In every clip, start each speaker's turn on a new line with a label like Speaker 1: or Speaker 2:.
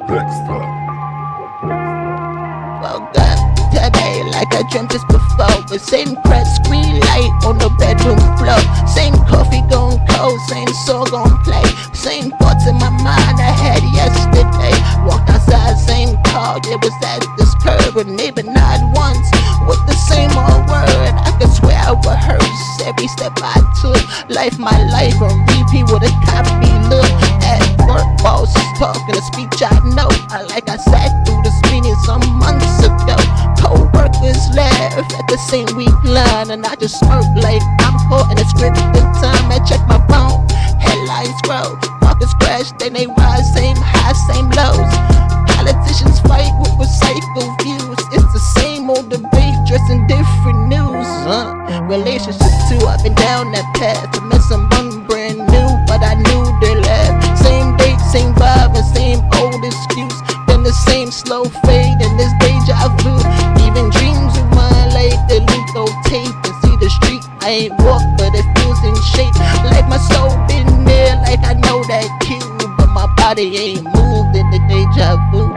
Speaker 1: Woke up today like I dreamt this before, with same press screen light on the bedroom floor, same coffee going cold, same song gon' play, same thoughts in my mind I had yesterday. Walked outside, same car, it was at this curb, a neighbor nod once with the same old word. I could swear I rehearsed every step I took. Life, my life on repeat with a copy look. At work, boss talking a speech I know. Like I sat through this meeting some months ago. Co-workers laugh at the same weak line, and I just smirk like I'm caught in a scripted time. I check my phone, headlines grow, markets crash, then they rise, same highs, same lows. Politicians fight with recycled views. It's the same old debate, dressed in different news. Relationships too, I've been down that path. I met someone brand new, but I knew they laughed. Same date, same vibe, and same old excuse. Then the same slow fade, and this deja vu. Even dreams of mine like the little tape, and see the street I ain't walk, but it feels in shape. Like my soul been there, like I know that cue, but my body ain't moved in the deja vu.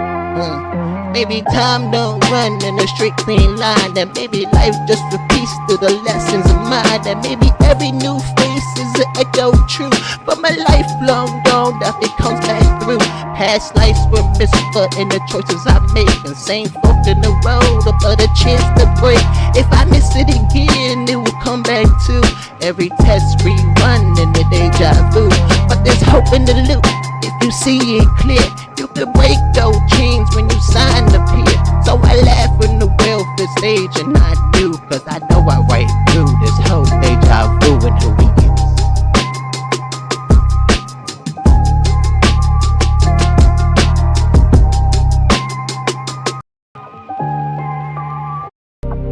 Speaker 1: Maybe time don't run in a straight clean line, and maybe life just repeats through the lessons of mine, and maybe every new face is an echo true, but my lifelong dawn that it comes back through. Past lives were misfit in the choices I make, and same folk in the road but a chance to break. If I miss it again, it will come back too. Every test rerun in the deja vu, but there's hope in the loop. If you see it clear, you can break those chains when you sign the peer. So I laugh when the welfare stage, and I do, cause I know I right through this whole deja vu and who we is.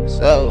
Speaker 1: So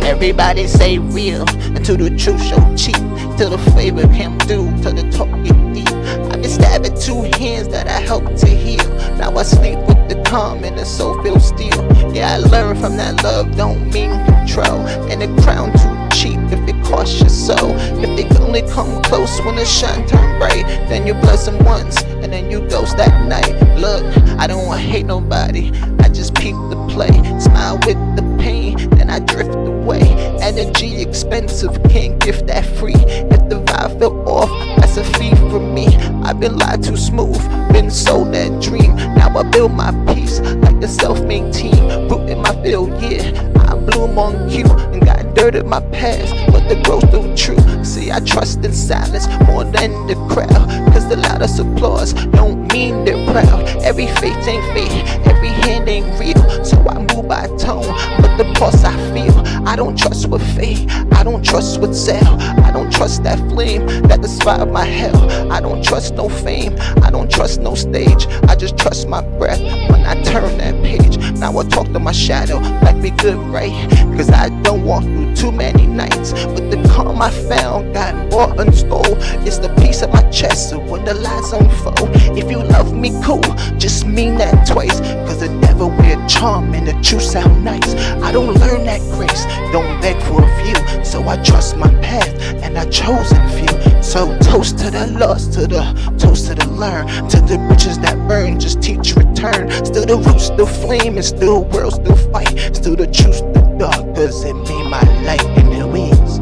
Speaker 1: everybody say real until the truth show cheap, till the favor him do, till the talk get deep. I've been stabbing two hands that I help to heal. Now I sleep with the calm and the soul feels still. Yeah, I learned from that love don't mean control, and the crown too cheap if it costs your soul. If they only come close when the shine turn bright, then you bless them once and then you ghost that night. Look, I don't wanna hate nobody, I just peep the play, smile with the pain, then I drift away. Energy expensive, can't gift that free. If the vibe fell off, that's a fee for me. I've been lied too smooth, been sold that dream. Now I build my peace like a self-made team. Rooting my field, yeah, I bloom on cue, and got dirt in my past, but the growth still true. See, I trust in silence more than the crowd, cause the loudest applause don't mean they're proud. Every face ain't fake, every hand ain't real, so I move by tone, but the pulse I feel. I don't trust what fade, I don't trust what sell, I don't trust that flame that inspired my hell. I don't trust no fame, I don't trust no stage, I just trust my breath when I turn that page. Now I talk to my shadow like we good, right? Cause I don't walk through too many nights, but the calm I found got more unstole. It's the peace of my chest, so when the lies unfold, if you love me cool, just mean that twice, cause the devil wear charm and the truth sound nice. I don't learn that grace, don't beg for a view, so I trust my path and I chosen few. So toast to the lost, to the toast to the learn, to the riches that burn, just teach return. Still the roots, still flame, and still world, still fight, still the truth, the dark, cause it made my light in the wings.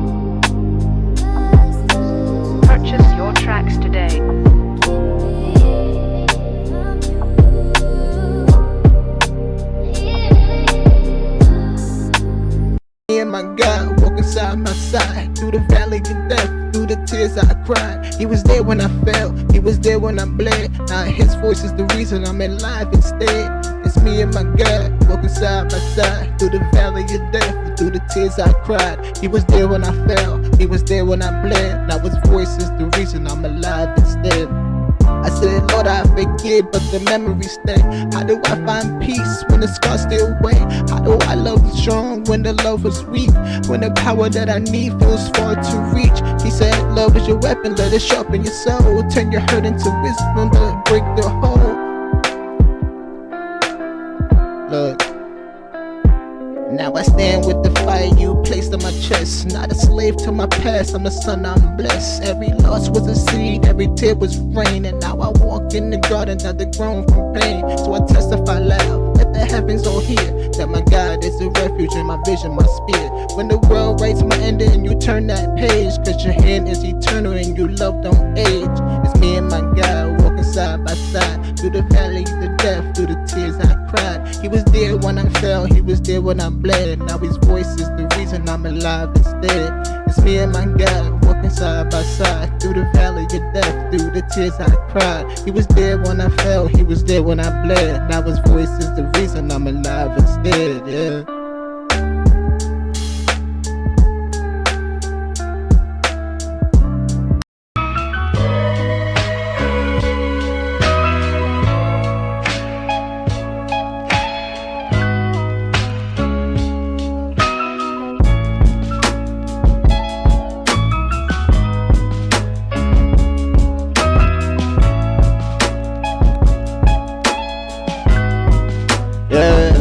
Speaker 2: Purchase your tracks today.
Speaker 1: Me and my God walking side by side through the valley of death, through the tears I cried. He was there when I fell, he was there when I bled. Now his voice is the reason I'm alive instead. It's me and my God walking side by side through the valley of death, through the tears I cried. He was there when I fell, he was there when I bled. Now his voice is the reason I'm alive instead. I said, Lord, I forget, but the memories stay. How do I find peace when the scars still weigh? How do I love strong when the love is weak? When the power that I need feels far to reach? He said, love is your weapon, let it sharpen your soul. Turn your hurt into wisdom to break the hole. Look, now I stand with the fire you placed on my chest. chest. Not a slave to my past, I'm the son, I'm blessed. Every loss was a seed, every tear was rain. And now I walk in the garden that they grown from pain. So I testify loud, let the heavens all hear that my God is a refuge in my vision, my spirit. When the world writes my ending, you turn that page. Cause your hand is eternal and your love don't age. It's me and my God walking side by side through the valley of death, through the tears I cried. He was there when I fell, he was there when I bled. Now his voice is the reason I'm alive instead. It's me and my God walking side by side through the valley of death, through the tears I cried. He was there when I fell, he was there when I bled. Now his voice is the reason I'm alive instead, yeah. Yeah,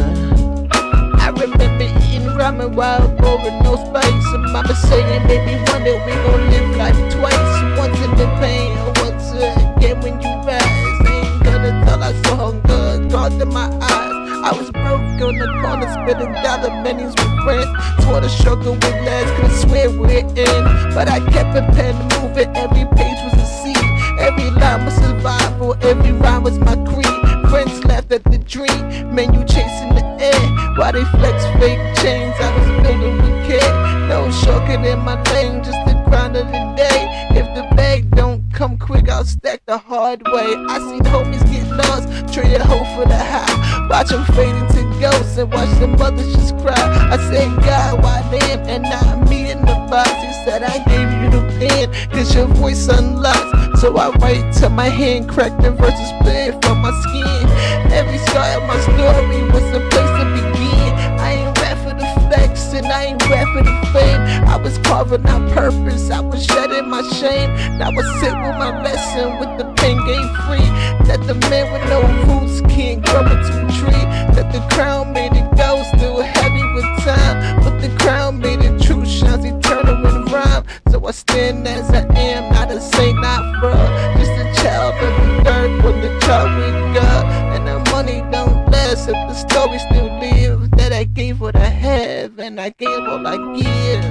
Speaker 1: I remember eating ramen while growing no spice. And mama saying, baby, one day we gon' live life twice. Once in the pain, once again when you rise. Ain't gonna tell I saw hunger, God in my eyes. I was broke on the corner, spending dollar pennies with friends. Swore the struggle would last, couldn't swear we're in. But I kept a pen moving, every page was a seed. Every line was survival, every rhyme was my creed. Friends laughed at the dream, man, you chasing the air. While they flex fake chains, I was building with care. No shortcut in my lane, just the grind of the day. If the bag don't come quick, I'll stack the hard way. I seen homies get lost, traded hope for the high. Watch them fade into ghosts and watch the mothers just cry. I said, God, why them and not me in the box? He said, I gave you the pen, cause your voice unlocks. So I write till my hand cracked and verses bled from my skin. Every scar of my story was a place to begin. I ain't rap for the flex and I ain't rap for the fame. I was carving out purpose, I was shedding my shame. Now I sit with my lesson, with the pen game free. That the man with no roots can't grow into a tree. That the crown made it go, still heavy with time. But the crown made it true, shines eternal in rhyme. So I stand as I am, not a saint, not fraud. Just a child of the dirt, when the child with God. And the money don't last if the story still live. That I gave what I have, and I gave all I give.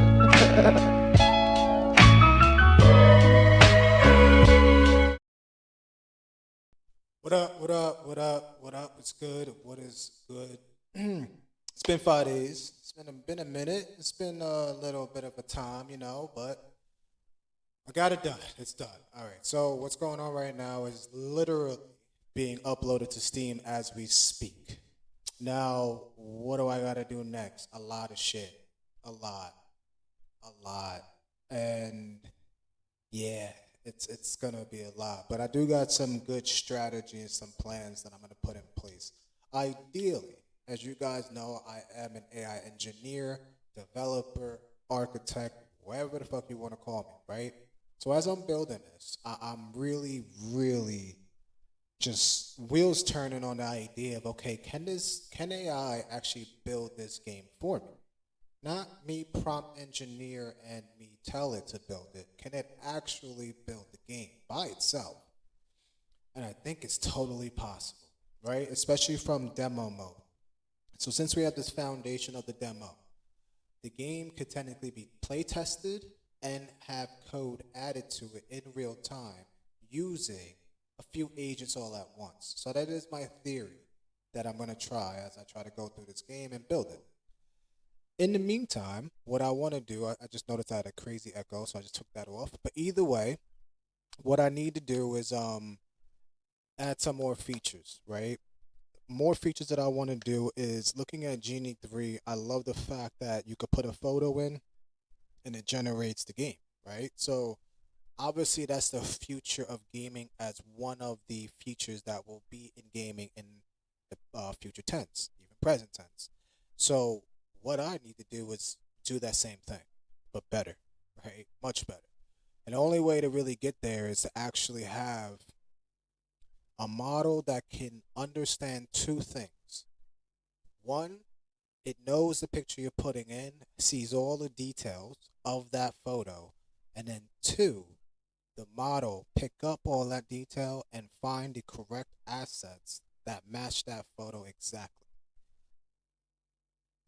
Speaker 3: What up, what up, what up, what up? It's good. What is good? It's been 5 days. It's been a minute. It's been a little bit of a time, but I got it done. It's done. All right. So what's going on right now is literally being uploaded to Steam as we speak. Now, what do I gotta do next? A lot of shit. A lot. A lot. And yeah, it's gonna be a lot. But I do got some good strategy and some plans that I'm gonna put in place. Ideally, as you guys know, I am an AI engineer, developer, architect, whatever the fuck you want to call me, right? So as I'm building this, I'm really, really just wheels turning on the idea of, okay, can AI actually build this game for me? Not me prompt engineer and me tell it to build it. Can it actually build the game by itself? And I think it's totally possible, right? Especially from demo mode. So since we have this foundation of the demo, the game could technically be play tested and have code added to it in real time using a few agents all at once. So that is my theory that I'm gonna try as I try to go through this game and build it. In the meantime, what I want to do, I just noticed I had a crazy echo, so I just took that off. But either way, what I need to do is add some more features, right? More features that I want to do is looking at Genie 3. I love the fact that you could put a photo in and it generates the game, right? So obviously that's the future of gaming as one of the features that will be in gaming in the future tense, even present tense. So what I need to do is do that same thing, but better, right? Much better. And the only way to really get there is to actually have a model that can understand two things. One, It knows the picture you're putting in, sees all the details of that photo, and then two, the model pick up all that detail and find the correct assets that match that photo exactly.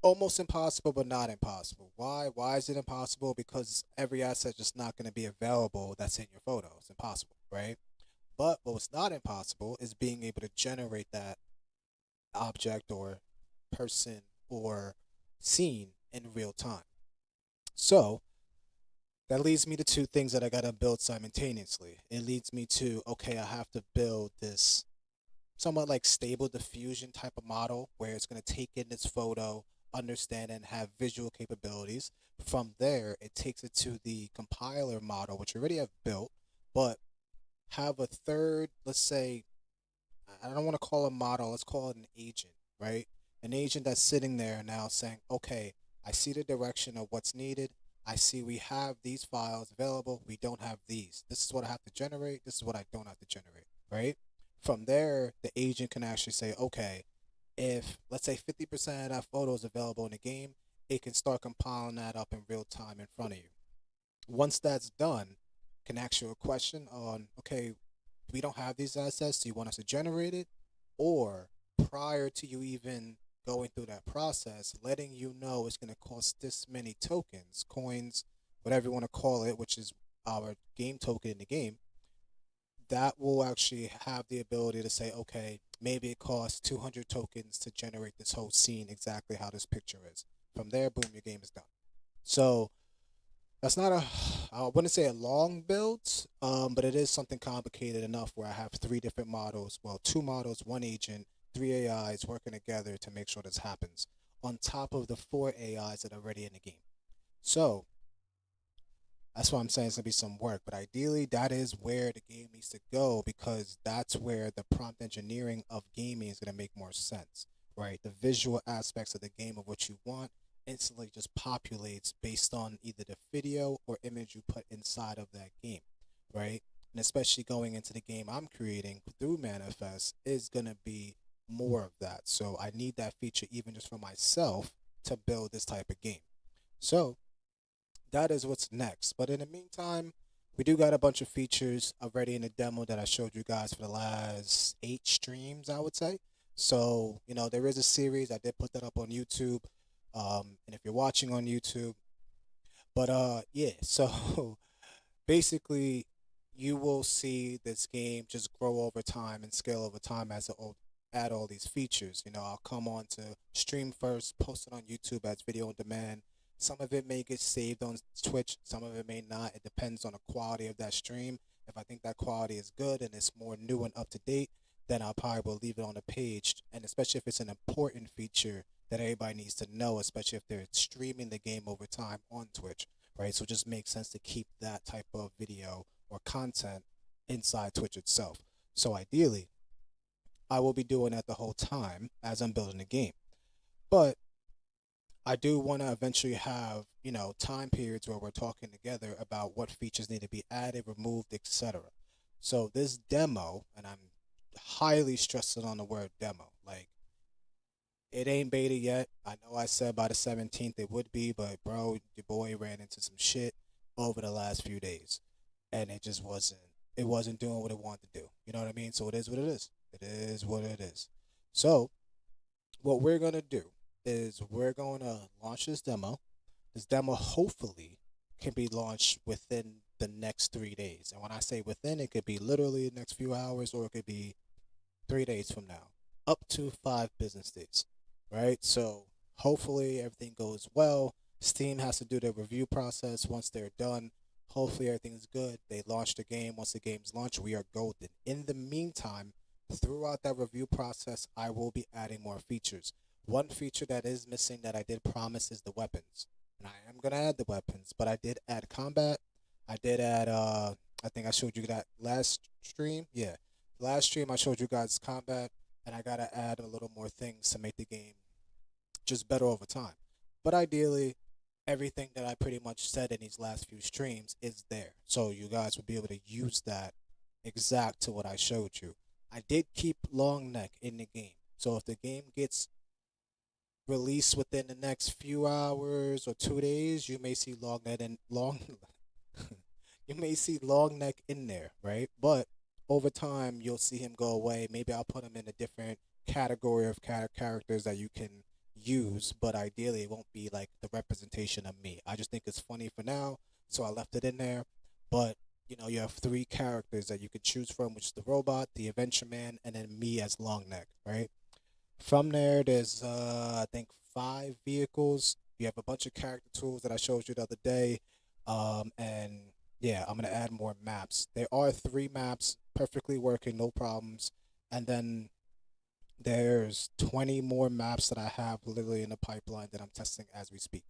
Speaker 3: Almost impossible, but not impossible. Why? Why is it impossible? Because every asset just not going to be available that's in your photo. It's impossible, right? But what's not impossible is being able to generate that object or person or scene in real time. So that leads me to two things that I gotta build simultaneously. It leads me to, okay, I have to build this somewhat like stable diffusion type of model where it's gonna take in this photo, understand and have visual capabilities. From there, it takes it to the compiler model, which I already have built, but have a third, let's say, I don't want to call a model, let's call it an agent, right? An agent that's sitting there now saying, okay, I see the direction of what's needed. I see we have these files available. We don't have these. This is what I have to generate. This is what I don't have to generate, right? From there, the agent can actually say, okay, if let's say 50% of that photo is available in the game, it can start compiling that up in real time in front of you. Once that's done, can ask you a question on, okay, we don't have these assets. Do you want us to generate it? Or prior to you even going through that process, letting you know it's going to cost this many tokens, coins, whatever you want to call it, which is our game token in the game, that will actually have the ability to say, okay, maybe it costs 200 tokens to generate this whole scene exactly how this picture is. From there, boom, your game is done. So that's not a, I wouldn't say a long build, but it is something complicated enough where I have three different models, well, two models, one agent, three AIs working together to make sure this happens, on top of the four AIs that are already in the game. So that's why I'm saying it's gonna be some work, but ideally that is where the game needs to go because that's where the prompt engineering of gaming is gonna make more sense, right? The visual aspects of the game of what you want instantly just populates based on either the video or image you put inside of that game, right? And especially going into the game I'm creating through Manifest is gonna be more of that. So I need that feature even just for myself to build this type of game. So that is what's next. But in the meantime, we do got a bunch of features already in the demo that I showed you guys for the last 8 streams, I would say. So, there is a series. I did put that up on YouTube. And if you're watching on YouTube, but yeah, so basically you will see this game just grow over time and scale over time as it add all these features. I'll come on to stream first, post it on YouTube as video on demand. Some of it may get saved on Twitch, some of it may not. It depends on the quality of that stream. If I think that quality is good and it's more new and up to date, then I'll probably will leave it on the page. And especially if it's an important feature that everybody needs to know, especially if they're streaming the game over time on Twitch, right? So it just makes sense to keep that type of video or content inside Twitch itself. So ideally, I will be doing that the whole time as I'm building the game. But I do want to eventually have, time periods where we're talking together about what features need to be added, removed, etc. So this demo, and I'm highly stressing on the word demo, like it ain't beta yet. I know I said by the 17th it would be, but bro, your boy ran into some shit over the last few days, and it wasn't doing what it wanted to do. You know what I mean? So it is what it is. It is what it is. So what we're gonna do is we're gonna launch this demo. This demo hopefully can be launched within the next 3 days. And when I say within, it could be literally the next few hours or it could be 3 days from now, up to 5 business days, right? So hopefully everything goes well. Steam has to do their review process. Once they're done, hopefully everything's good. They launch the game. Once the game's launched, we are golden. In the meantime, throughout that review process, I will be adding more features. One feature that is missing that I did promise is the weapons. And I am going to add the weapons, but I did add combat. I did add, I think I showed you that last stream. Yeah. Last stream, I showed you guys combat, and I got to add a little more things to make the game just better over time. But ideally, everything that I pretty much said in these last few streams is there. So you guys will be able to use that exact to what I showed you. I did keep long neck in the game. So if the game gets release within the next few hours or 2 days, you may see long you may see long neck in there, right? But over time, you'll see him go away. Maybe I'll put him in a different category of characters that you can use, but ideally, it won't be like the representation of me. I just think it's funny for now, so I left it in there. But you have three characters that you could choose from, which is the robot, the Adventure Man, and then me as Long Neck, right? From there, there's I think 5 vehicles. You have a bunch of character tools that I showed you the other day, and yeah, I'm gonna add more maps. There are 3 maps perfectly working, no problems, and then there's 20 more maps that I have literally in the pipeline that I'm testing as we speak.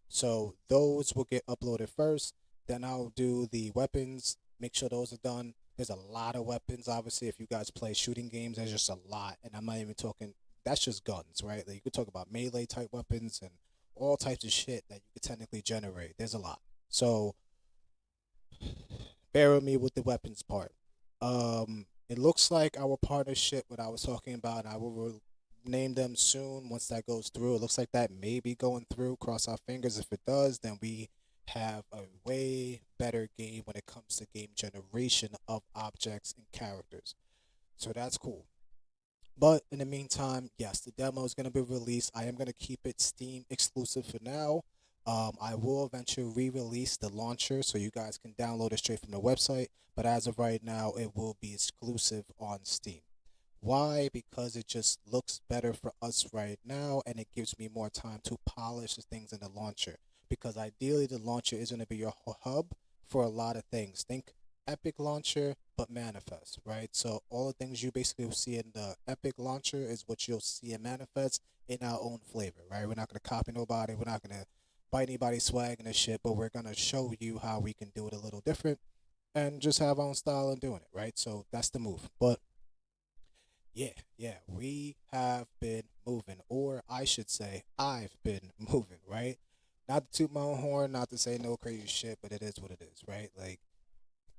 Speaker 3: So those will get uploaded first. Then I'll do the weapons, make sure those are done. There's a lot of weapons, obviously. If you guys play shooting games, there's just a lot. And I'm not even talking, that's just guns, right? Like you could talk about melee type weapons and all types of shit that you could technically generate. There's a lot. So bear with me with the weapons part. It looks like our partnership, what I was talking about, I will name them soon once that goes through. It looks like that may be going through. Cross our fingers. If it does, then we have a way better game when it comes to game generation of objects and characters. So that's cool. But in the meantime, yes, the demo is going to be released. I am going to keep it Steam exclusive for now. I will eventually re-release the launcher so you guys can download it straight from the website. But as of right now, it will be exclusive on Steam. Why? Because it just looks better for us right now, and it gives me more time to polish the things in the launcher. Because ideally, the launcher is going to be your hub for a lot of things. Think Epic Launcher, but Manifest, right? So all the things you basically will see in the Epic Launcher is what you'll see in Manifest in our own flavor, right? We're not going to copy nobody. We're not going to bite anybody's swag and this shit, but we're going to show you how we can do it a little different and just have our own style in doing it, right? So that's the move. But yeah, we have been moving, or I should say, I've been moving, right? Not to toot my own horn, not to say no crazy shit, but it is what it is, right? Like,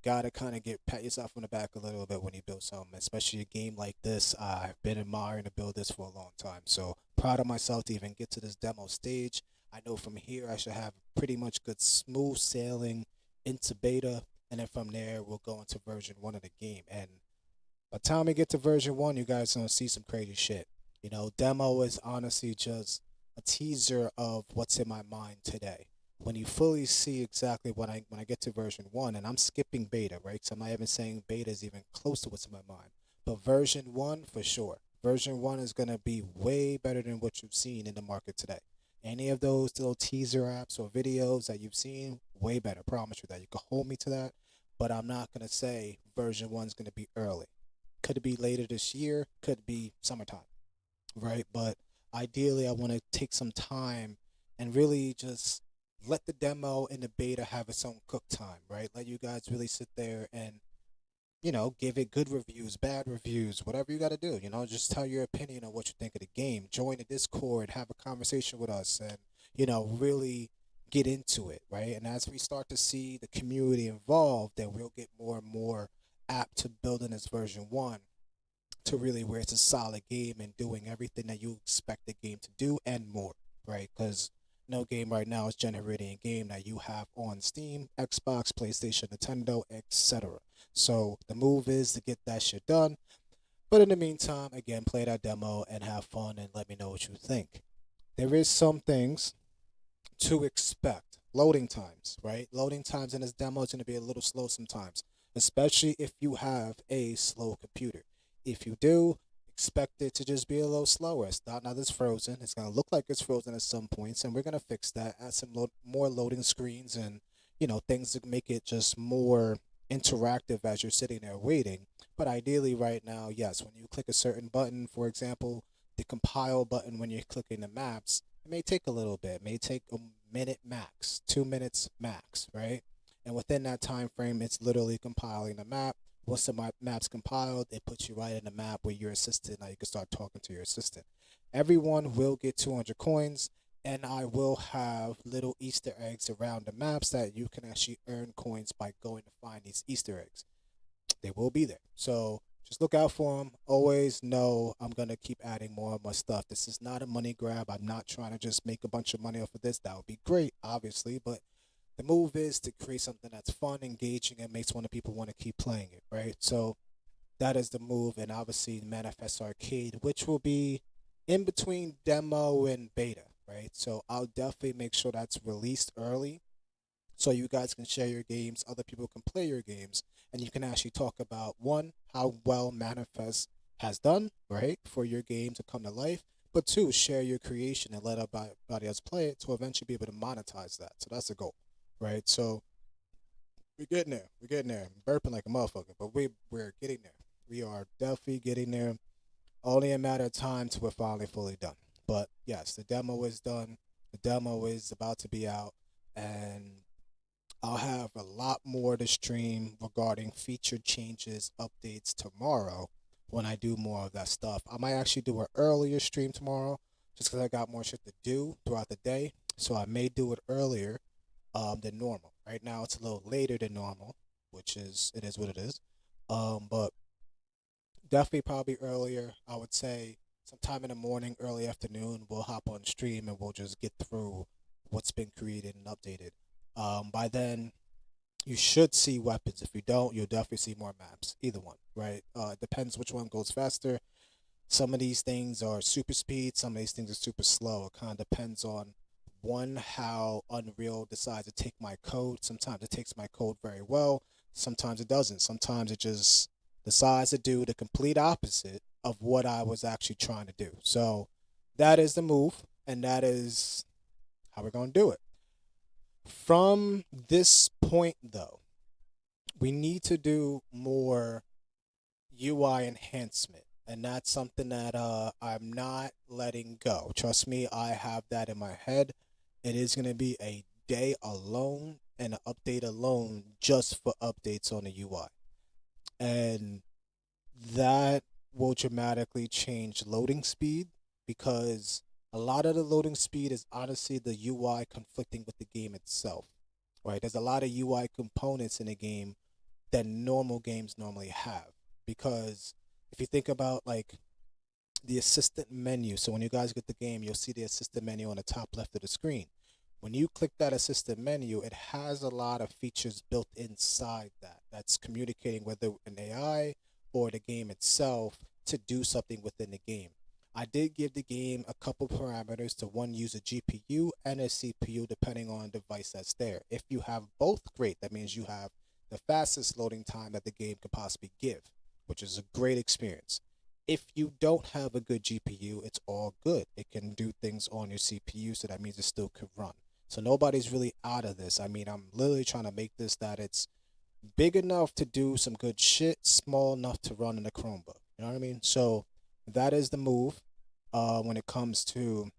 Speaker 3: gotta kind of get pat yourself on the back a little bit when you build something, especially a game like this. I've been admiring to build this for a long time, so proud of myself to even get to this demo stage. I know from here I should have pretty much good smooth sailing into beta, and then from there we'll go into version 1 of the game. And by the time we get to version 1, you guys are gonna see some crazy shit. Demo is honestly just a teaser of what's in my mind today. When you fully see exactly when I get to version 1, and I'm skipping beta, right? Because I'm not even saying beta is even close to what's in my mind. But version 1 for sure. Version 1 is gonna be way better than what you've seen in the market today. Any of those little teaser apps or videos that you've seen, way better. Promise you that. You can hold me to that. But I'm not gonna say version 1 is gonna be early. Could it be later this year? Could be summertime, right? But ideally, I want to take some time and really just let the demo and the beta have its own cook time, right? Let you guys really sit there and give it good reviews, bad reviews, whatever you got to do. Just tell your opinion on what you think of the game. Join the Discord, have a conversation with us, and really get into it, right? And as we start to see the community involved, then we'll get more and more apt to building this version 1 to really where it's a solid game and doing everything that you expect the game to do and more, right? Because no game right now is generating a game that you have on Steam, Xbox, PlayStation, Nintendo, etc. So the move is to get that shit done. But in the meantime, again, play that demo and have fun and let me know what you think. There is some things to expect. Loading times, right? Loading times in this demo is going to be a little slow sometimes, especially if you have a slow computer. If you do, expect it to just be a little slower. It's not it's frozen. It's going to look like it's frozen at some points, and we're going to fix that, add some more loading screens and, things to make it just more interactive as you're sitting there waiting. But ideally right now, yes, when you click a certain button, for example, the compile button when you're clicking the maps, it may take a little bit. It may take a minute max, 2 minutes max, right? And within that time frame, it's literally compiling the map. Once the map's compiled, it puts you right in the map where your assistant, now you can start talking to your assistant. Everyone will get 200 coins, and I will have little Easter eggs around the maps that you can actually earn coins by going to find these Easter eggs. They will be there. So just look out for them. Always know I'm gonna keep adding more and more stuff. This is not a money grab. I'm not trying to just make a bunch of money off of this. That would be great, obviously, but the move is to create something that's fun, engaging, and makes one of people want to keep playing it, right? So that is the move, and obviously Manifest Arcade, which will be in between demo and beta, right? So I'll definitely make sure that's released early so you guys can share your games, other people can play your games, and you can actually talk about one, how well Manifest has done, right, for your game to come to life, but two, share your creation and let everybody else play it to eventually be able to monetize that. So that's the goal, right? So we're getting there. We're getting there. I'm burping like a motherfucker, but we're getting there. We are definitely getting there. Only a matter of time till we're finally fully done. But yes, the demo is done. The demo is about to be out, and I'll have a lot more to stream regarding feature changes, updates tomorrow when I do more of that stuff. I might actually do an earlier stream tomorrow just because I got more shit to do throughout the day. So I may do it earlier than normal. Right now it's a little later than normal, which is it is what it is. But definitely probably earlier. I would say sometime in the morning, early afternoon, we'll hop on stream and we'll just get through what's been created and updated. By then, you should see weapons. If you don't, you'll definitely see more maps. Either one, right? It depends which one goes faster. Some of these things are super speed. Some of these things are super slow. It kind of depends on one how Unreal decides to take my code. Sometimes it takes my code very well. Sometimes it doesn't. Sometimes it just decides to do the complete opposite of what I was actually trying to do. So that is the move, and that is how we're going to do it. From this point, though, we need to do more UI enhancement, and that's something that I'm not letting go. Trust me, I have that in my head. It is going to be a day alone and an update alone just for updates on the UI, and that will dramatically change loading speed because a lot of the loading speed is honestly the UI conflicting with the game itself. Right? There's a lot of UI components in the game that normal games normally have because if you think about like the assistant menu, so when you guys get the game, you'll see the assistant menu on the top left of the screen. When you click that assistant menu, it has a lot of features built inside that that's communicating with an AI or the game itself to do something within the game. I did give the game a couple parameters to one use a GPU and a CPU depending on the device that's there. If you have both, great. That means you have the fastest loading time that the game could possibly give, which is a great experience. If you don't have a good GPU, it's all good. It can do things on your CPU, so that means it still could run. So nobody's really out of this. I mean, I'm literally trying to make this that it's big enough to do some good shit, small enough to run in a Chromebook. You know what I mean? So that is the move when it comes to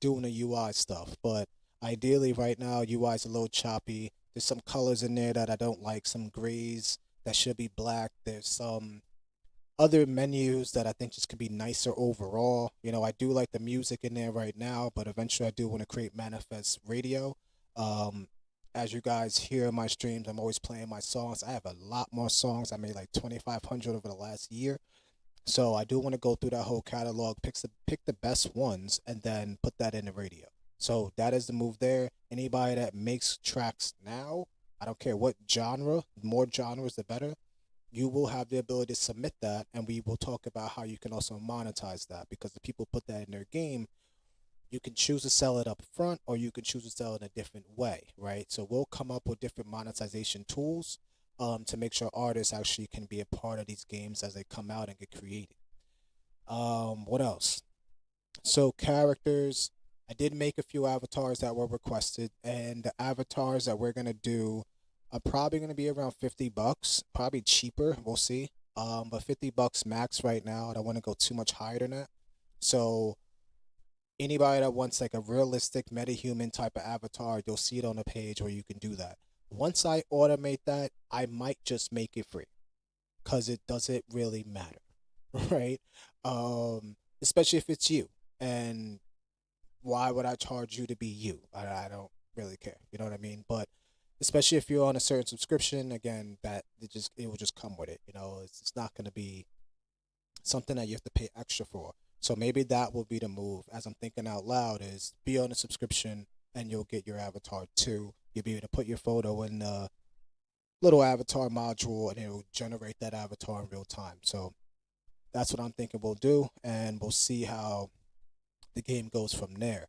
Speaker 3: doing the UI stuff. But ideally, right now, UI is a little choppy. There's some colors in there that I don't like, some grays that should be black. There's some other menus that I think just could be nicer overall. You know, I do like the music in there right now, but eventually I do want to create Manifest Radio. Um, as you guys hear in my streams, I'm always playing my songs. I have a lot more songs. I made like 2,500 over the last year. So I do want to go through that whole catalog, pick the best ones, and then put that in the radio. So that is the move there. Anybody that makes tracks now, I don't care what genre, more genres the better, you will have the ability to submit that, and we will talk about how you can also monetize that because if people put that in their game, you can choose to sell it up front or you can choose to sell it in a different way, right? So we'll come up with different monetization tools to make sure artists actually can be a part of these games as they come out and get created. What else? So characters, I did make a few avatars that were requested, and the avatars that we're gonna do are probably gonna be around $50, probably cheaper. We'll see. But $50 max right now. I don't want to go too much higher than that. So anybody that wants like a realistic metahuman type of avatar, you'll see it on the page where you can do that. Once I automate that, I might just make it free because it doesn't really matter, right? Especially if it's you. And why would I charge you to be you? I don't really care. You know what I mean? But especially if you're on a certain subscription. Again, that it will just come with it. It's not going to be something that you have to pay extra for. So maybe that will be the move. As I'm thinking out loud, is be on a subscription and you'll get your avatar too. You'll be able to put your photo in the little avatar module and it'll generate that avatar in real time. So that's what I'm thinking we'll do, and we'll see how the game goes from there.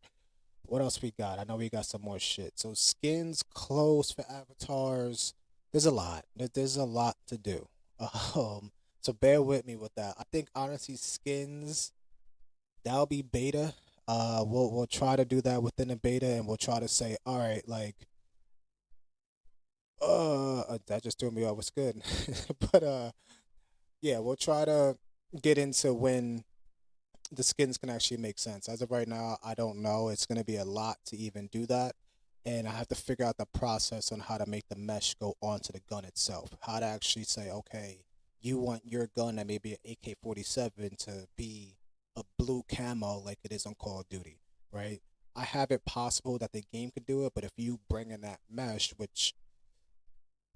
Speaker 3: What else we got? I know we got some more shit. So skins, clothes for avatars. There's a lot. There's a lot to do. So bear with me with that. I think honestly, skins that'll be beta. We'll try to do that within the beta, and we'll try to say, all right, like, that just threw me off. What's good? But yeah, we'll try to get into when the skins can actually make sense. As of right now, I don't know. It's going to be a lot to even do that. And I have to figure out the process on how to make the mesh go onto the gun itself. How to actually say, okay, you want your gun that may be an AK-47 to be a blue camo like it is on Call of Duty, right? I have it possible that the game could do it, but if you bring in that mesh, which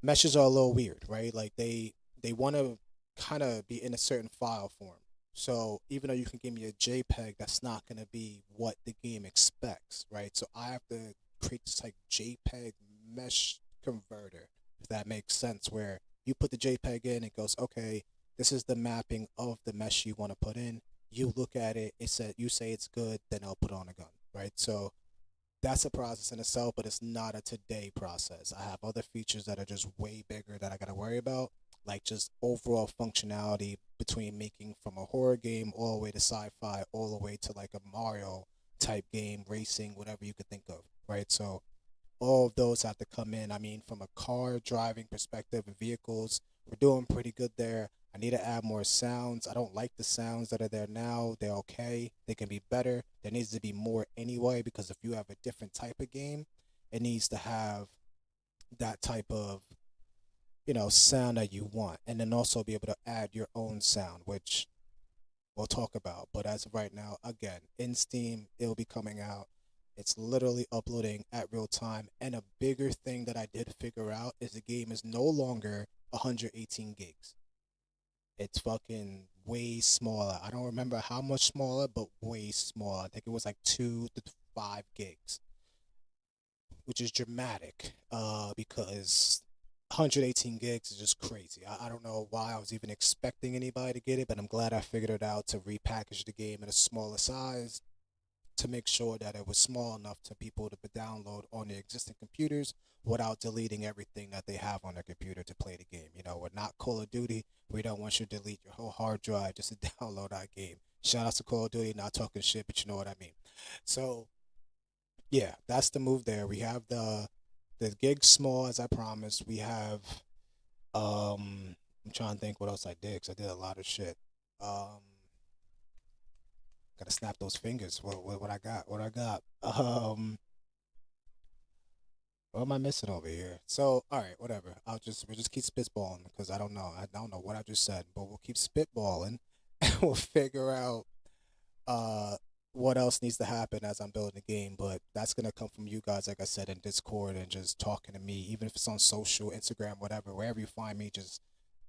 Speaker 3: meshes are a little weird, right? Like they want to kind of be in a certain file form. So even though you can give me a JPEG, that's not going to be what the game expects, right? So I have to create this like JPEG mesh converter, if that makes sense, where you put the JPEG in, it goes, okay, this is the mapping of the mesh you want to put in. You look at it, it said you say it's good, then I'll put on a gun, right? So that's a process in itself, but it's not a today process. I have other features that are just way bigger that I got to worry about, like just overall functionality between making from a horror game all the way to sci-fi, all the way to like a Mario type game, racing, whatever you could think of, right? So all of those have to come in. I mean, from a car driving perspective, vehicles, we're doing pretty good there. I need to add more sounds. I don't like the sounds that are there now. They're okay. They can be better. There needs to be more anyway, because if you have a different type of game, it needs to have that type of, sound that you want. And then also be able to add your own sound, which we'll talk about. But as of right now, again, in Steam, it'll be coming out. It's literally uploading at real time. And a bigger thing that I did figure out is the game is no longer 118 gigs. It's fucking way smaller. I don't remember how much smaller, but way smaller. I think it was like 2 to 5 gigs, which is dramatic. Because 118 gigs is just crazy. I don't know why I was even expecting anybody to get it, but I'm glad I figured it out to repackage the game in a smaller size to make sure that it was small enough to people to download on their existing computers without deleting everything that they have on their computer to play the game. We're not Call of Duty. We don't want you to delete your whole hard drive just to download our game. Shout out to Call of Duty, not talking shit, but you know what I mean. So yeah, that's the move there. We have the gig small as I promised. We have I'm trying to think what else I did, because I did a lot of shit. Um Gotta snap those fingers. What I got? What I got? What am I missing over here? So, all right, whatever. We'll just keep spitballing because I don't know. I don't know what I just said, but we'll keep spitballing and we'll figure out uh what else needs to happen as I'm building the game. But that's gonna come from you guys, like I said, in Discord and just talking to me, even if it's on social, Instagram, whatever, wherever you find me, just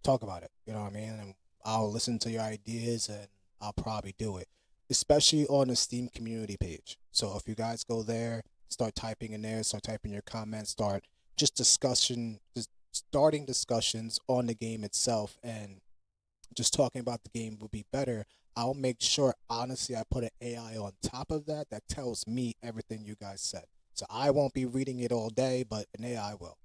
Speaker 3: talk about it. You know what I mean? And I'll listen to your ideas and I'll probably do it, especially on the Steam community page. So if you guys go there, start typing in there, start typing your comments, start just starting discussions on the game itself, and just talking about the game would be better. I'll make sure, honestly, I put an AI on top of that that tells me everything you guys said. So I won't be reading it all day, but an AI will.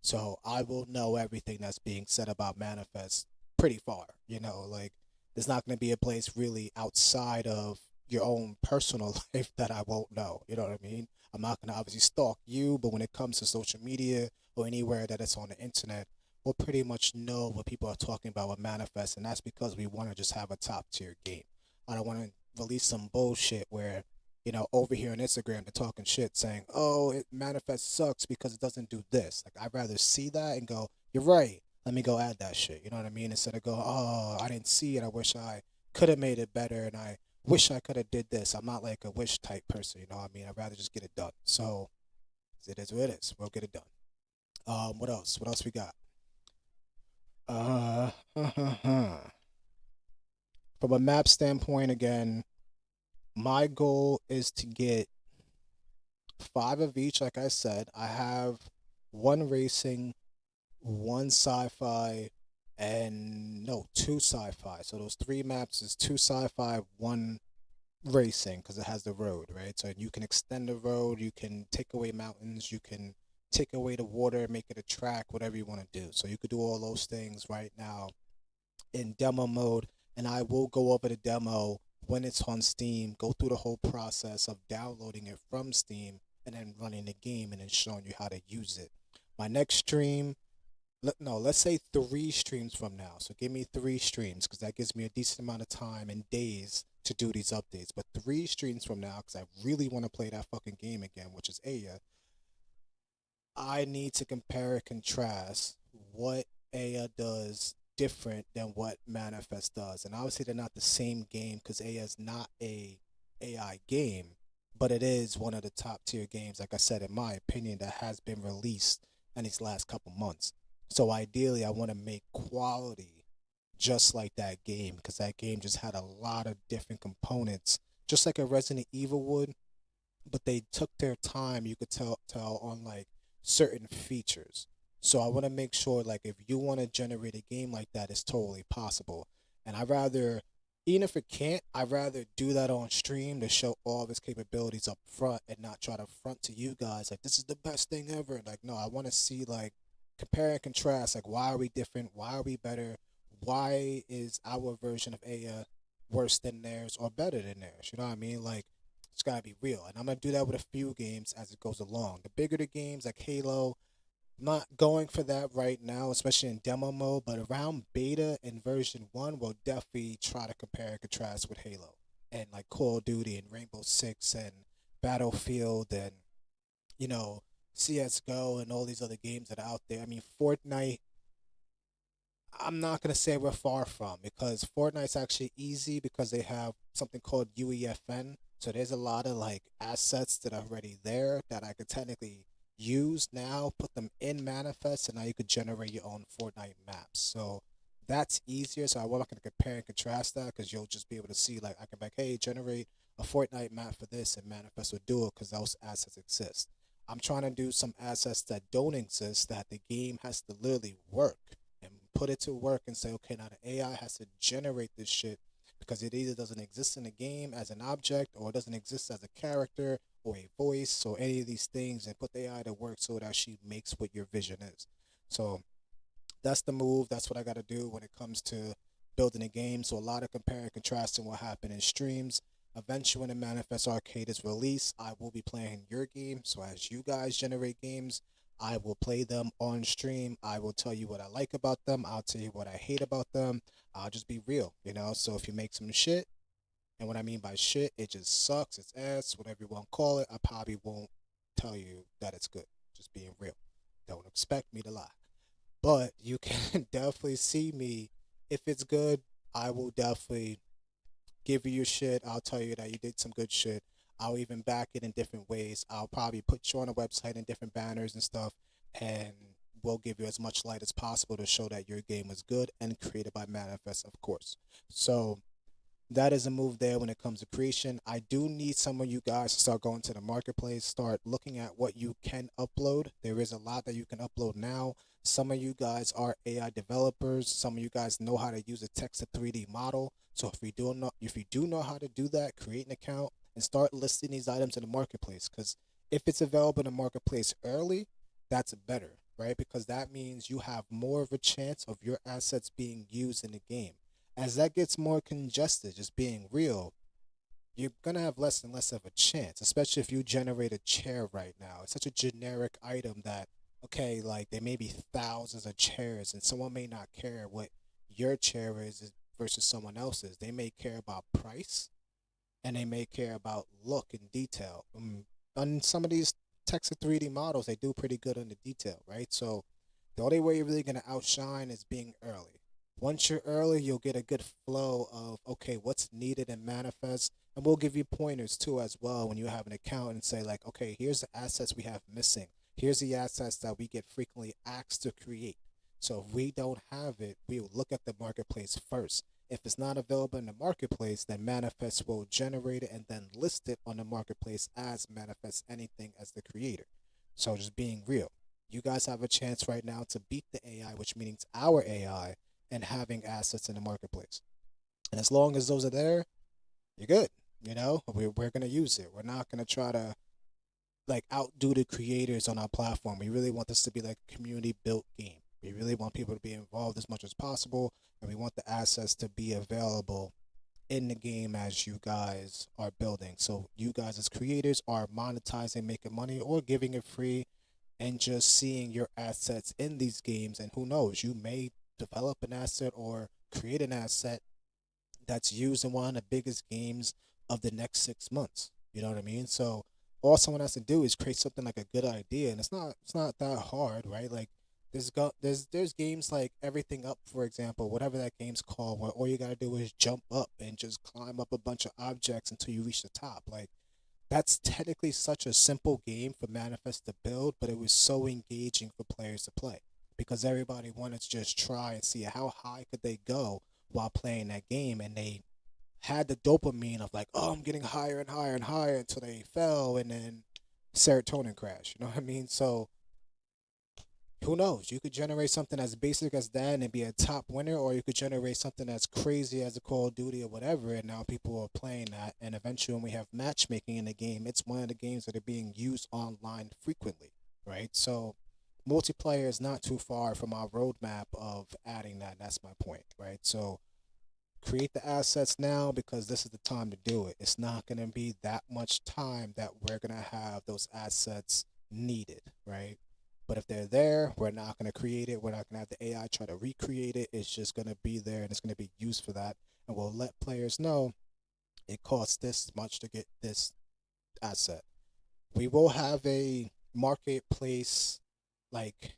Speaker 3: So I will know everything that's being said about Manifest pretty far. Like there's not going to be a place really outside of your own personal life that I won't know. You know what I mean? I'm not going to obviously stalk you, but when it comes to social media or anywhere that it's on the internet, we'll pretty much know what people are talking about with Manifest, and that's because we want to just have a top tier game. I don't want to release some bullshit where, over here on Instagram, they're talking shit saying, oh, Manifest sucks because it doesn't do this. Like, I'd rather see that and go, you're right. Let me go add that shit. You know what I mean? Instead of go, oh, I didn't see it. I wish I could have made it better, and I wish I could have did this. I'm not like a wish type person. You know what I mean? I'd rather just get it done. So it is what it is. We'll get it done. What else? What else we got? Uh, from a map standpoint, again, my goal is to get five of each. Like I said, I have one racing, one sci-fi, and no, two sci-fi. So those three maps is two sci-fi, one racing because it has the road, right? So you can extend the road, you can take away mountains, you can take away the water, make it a track, whatever you want to do. So you could do all those things right now in demo mode, and I will go over the demo when it's on Steam, go through the whole process of downloading it from Steam and then running the game and then showing you how to use it. My next stream, no, let's say 3 streams from now. So give me 3 streams because that gives me a decent amount of time and days to do these updates. But 3 streams from now, because I really want to play that fucking game again, which is Aya, I need to compare and contrast what Aya does different than what Manifest does. And obviously they're not the same game because Aya is not a AI game, but it is one of the top tier games, like I said, in my opinion, that has been released in these last couple months. So ideally I want to make quality just like that game because that game just had a lot of different components, just like a Resident Evil would, but they took their time. You could tell on like certain features. So I want to make sure like if you want to generate a game like that, it's totally possible. And I rather, even if it can't, I'd rather do that on stream to show all of its capabilities up front and not try to front to you guys like this is the best thing ever. Like no, I want to see like compare and contrast. Like why are we different? Why are we better? Why is our version of Aya worse than theirs or better than theirs? You know what I mean? Like it's gotta be real. And I'm gonna do that with a few games as it goes along. The bigger the games like Halo, I'm not going for that right now, especially in demo mode, but around beta and version one we'll definitely try to compare and contrast with Halo. And like Call of Duty and Rainbow Six and Battlefield and, you know, CSGO and all these other games that are out there. I mean Fortnite, I'm not gonna say we're far from because Fortnite's actually easy because they have something called UEFN. So there's a lot of like assets that are already there that I could technically use now, put them in Manifest, and now you could generate your own Fortnite maps. So that's easier. So I'm not gonna compare and contrast that because you'll just be able to see like I can be like, hey, generate a Fortnite map for this, and Manifest will do it because those assets exist. I'm trying to do some assets that don't exist that the game has to literally work and put it to work and say, okay, now the AI has to generate this shit because it either doesn't exist in the game as an object or it doesn't exist as a character or a voice or any of these things and put the AI to work so that she makes what your vision is. So that's the move. That's what I got to do when it comes to building a game. So a lot of compare and contrasting will happen in streams. Eventually, when the Manifest Arcade is released, I will be playing your game. So as you guys generate games, I will play them on stream. I will tell you what I like about them. I'll tell you what I hate about them. I'll just be real, you know. So if you make some shit, and what I mean by shit, it just sucks, it's ass, whatever you want to call it, I probably won't tell you that it's good. Just being real. Don't expect me to lie. But you can definitely see me. If it's good, I will definitely give you your shit. I'll tell you that you did some good shit. I'll even back it in different ways. I'll probably put you on a website in different banners and stuff, and we'll give you as much light as possible to show that your game was good and created by Manifest, of course. So that is a move there when it comes to creation. I do need some of you guys to start going to the marketplace, start looking at what you can upload. There is a lot that you can upload now. Some of you guys are AI developers. Some of you guys know how to use a text to 3D model. So if you do know how to do that, create an account and start listing these items in the marketplace. Because if it's available in the marketplace early, that's better, right? Because that means you have more of a chance of your assets being used in the game. As that gets more congested, just being real, you're gonna have less and less of a chance, especially if you generate a chair right now. It's such a generic item that, okay, like there may be thousands of chairs and someone may not care what your chair is versus someone else's. They may care about price and they may care about look and detail. On some of these Texas 3D models, they do pretty good on the detail, right? So the only way you're really gonna outshine is being early. Once you're early, you'll get a good flow of okay, what's needed and manifest, and we'll give you pointers too as well when you have an account and say like, okay, here's the assets we have missing. Here's the assets that we get frequently asked to create. So if we don't have it, we will look at the marketplace first. If it's not available in the marketplace, then Manifest will generate it and then list it on the marketplace as Manifest Anything as the creator. So just being real. You guys have a chance right now to beat the AI, which means our AI, and having assets in the marketplace. And as long as those are there, you're good. We're going to use it. We're not going to try to like outdo the creators on our platform. We really want this to be like a community built game. We really want people to be involved as much as possible, and we want the assets to be available in the game as you guys are building. So you guys as creators are monetizing, making money, or giving it free, and just seeing your assets in these games. And who knows, you may develop an asset or create an asset that's used in one of the biggest games of the next 6 months. You know what I mean? So all someone has to do is create something like a good idea, and it's not that hard, right? Like there's games like Everything Up, for example, whatever that game's called, where all you gotta do is jump up and just climb up a bunch of objects until you reach the top. Like that's technically such a simple game for Manifest to build, but it was so engaging for players to play because everybody wanted to just try and see how high could they go while playing that game, and they had the dopamine of like, oh, I'm getting higher and higher and higher until they fell, and then serotonin crash. You know what I mean? So who knows? You could generate something as basic as that and be a top winner, or you could generate something as crazy as a Call of Duty or whatever, and now people are playing that. And eventually, when we have matchmaking in the game, it's one of the games that are being used online frequently, right? So multiplayer is not too far from our roadmap of adding that. That's my point, right? So create the assets now because this is the time to do it. It's not going to be that much time that we're going to have those assets needed, right? But if they're there, we're not going to create it. We're not going to have the AI try to recreate it. It's just going to be there and it's going to be used for that. And we'll let players know it costs this much to get this asset. We will have a marketplace, like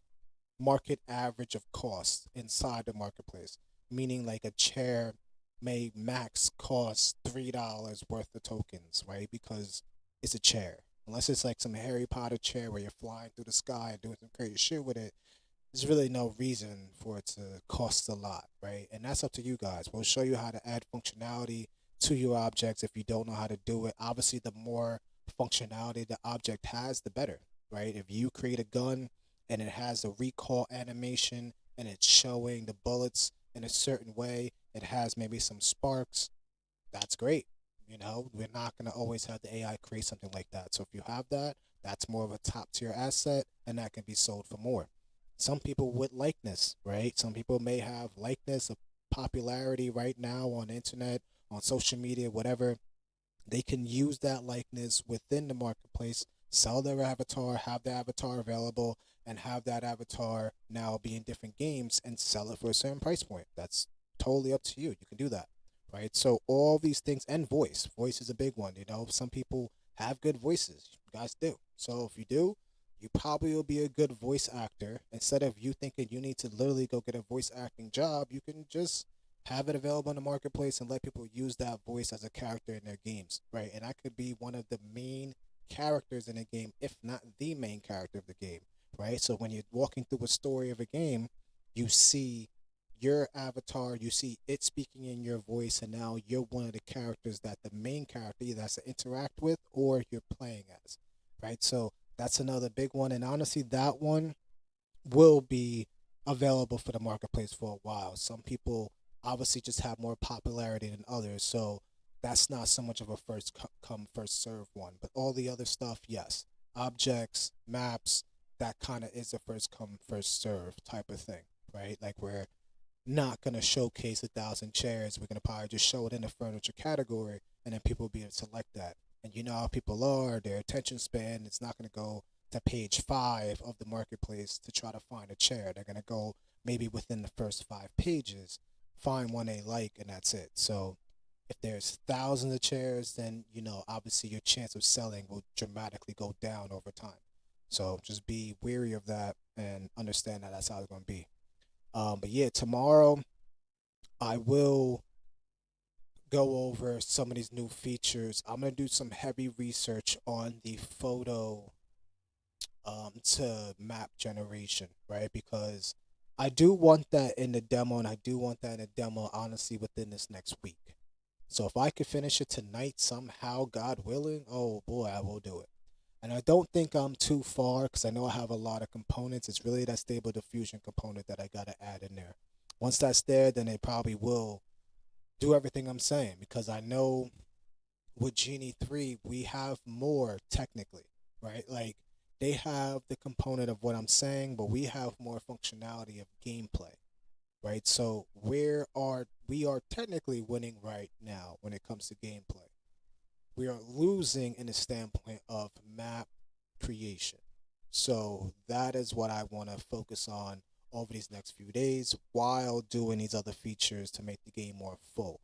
Speaker 3: market average of cost inside the marketplace, meaning like a chair may max cost $3 worth of tokens, right? Because it's a chair. Unless it's like some Harry Potter chair where you're flying through the sky and doing some crazy shit with it, there's really no reason for it to cost a lot, right? And that's up to you guys. We'll show you how to add functionality to your objects if you don't know how to do it. Obviously, the more functionality the object has, the better, right? If you create a gun and it has a recoil animation and it's showing the bullets in a certain way, it has maybe some sparks, that's great. We're not going to always have the AI create something like that. So if you have that, that's more of a top tier asset and that can be sold for more. Some people with likeness, right? Some people may have likeness of popularity right now on the internet, on social media, whatever. They can use that likeness within the marketplace, sell their avatar, have the avatar available, and have that avatar now be in different games and sell it for a certain price point. That's totally up to you. You can do that, right? So all these things, and voice is a big one. Some people have good voices. You guys do. So if you do, you probably will be a good voice actor. Instead of you thinking you need to literally go get a voice acting job, you can just have it available in the marketplace and let people use that voice as a character in their games, right? And that could be one of the main characters in a game, if not the main character of the game, right? So when you're walking through a story of a game, you see your avatar, you see it speaking in your voice, and now you're one of the characters that the main character either has to interact with or you're playing as, right? So that's another big one. And honestly, that one will be available for the marketplace for a while. Some people obviously just have more popularity than others, so that's not so much of a first come first serve one. But all the other stuff, yes, objects, maps, that kind of is a first come first serve type of thing, right? Like we're not gonna showcase 1,000 chairs. We're gonna probably just show it in the furniture category, and then people will be able to select that. And you know how people are; their attention span is not gonna go to page 5 of the marketplace to try to find a chair. They're gonna go maybe within the first 5 pages, find one they like, and that's it. So if there's thousands of chairs, then obviously your chance of selling will dramatically go down over time. So just be wary of that and understand that that's how it's gonna be. But yeah, tomorrow I will go over some of these new features. I'm gonna do some heavy research on the photo to map generation, right? Because I do want that in the demo, and I do want that in the demo, honestly, within this next week. So if I could finish it tonight somehow, God willing, oh boy, I will do it. And I don't think I'm too far because I know I have a lot of components. It's really that stable diffusion component that I got to add in there. Once that's there, then it probably will do everything I'm saying because I know with Genie 3, we have more technically, right? Like they have the component of what I'm saying, but we have more functionality of gameplay, right? So we are technically winning right now when it comes to gameplay. We are losing in the standpoint of map creation. So that is what I want to focus on over these next few days while doing these other features to make the game more full.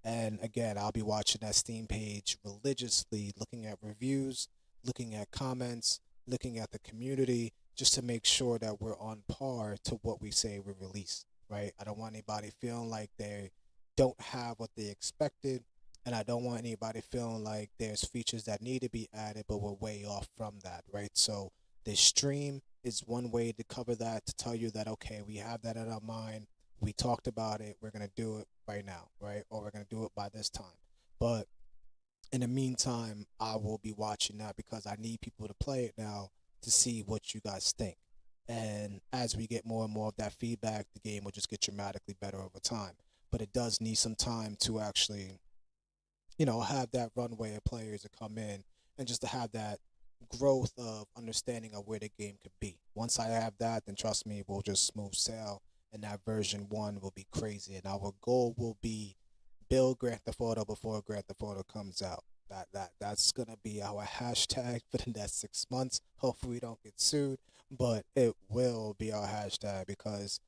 Speaker 3: And again, I'll be watching that Steam page religiously, looking at reviews, looking at comments, looking at the community, just to make sure that we're on par to what we say we release, right? I don't want anybody feeling like they don't have what they expected, and I don't want anybody feeling like there's features that need to be added, but we're way off from that, right? So this stream is one way to cover that, to tell you that, okay, we have that in our mind, we talked about it, we're going to do it right now, right? Or we're going to do it by this time. But in the meantime, I will be watching that because I need people to play it now to see what you guys think. And as we get more and more of that feedback, the game will just get dramatically better over time. But it does need some time to actually, have that runway of players to come in and just to have that growth of understanding of where the game could be. Once I have that, then trust me, we'll just smooth sail and that version 1 will be crazy. And our goal will be build Grand Theft Auto before Grand Theft Auto comes out. That's gonna be our hashtag for the next 6 months. Hopefully we don't get sued, but it will be our hashtag because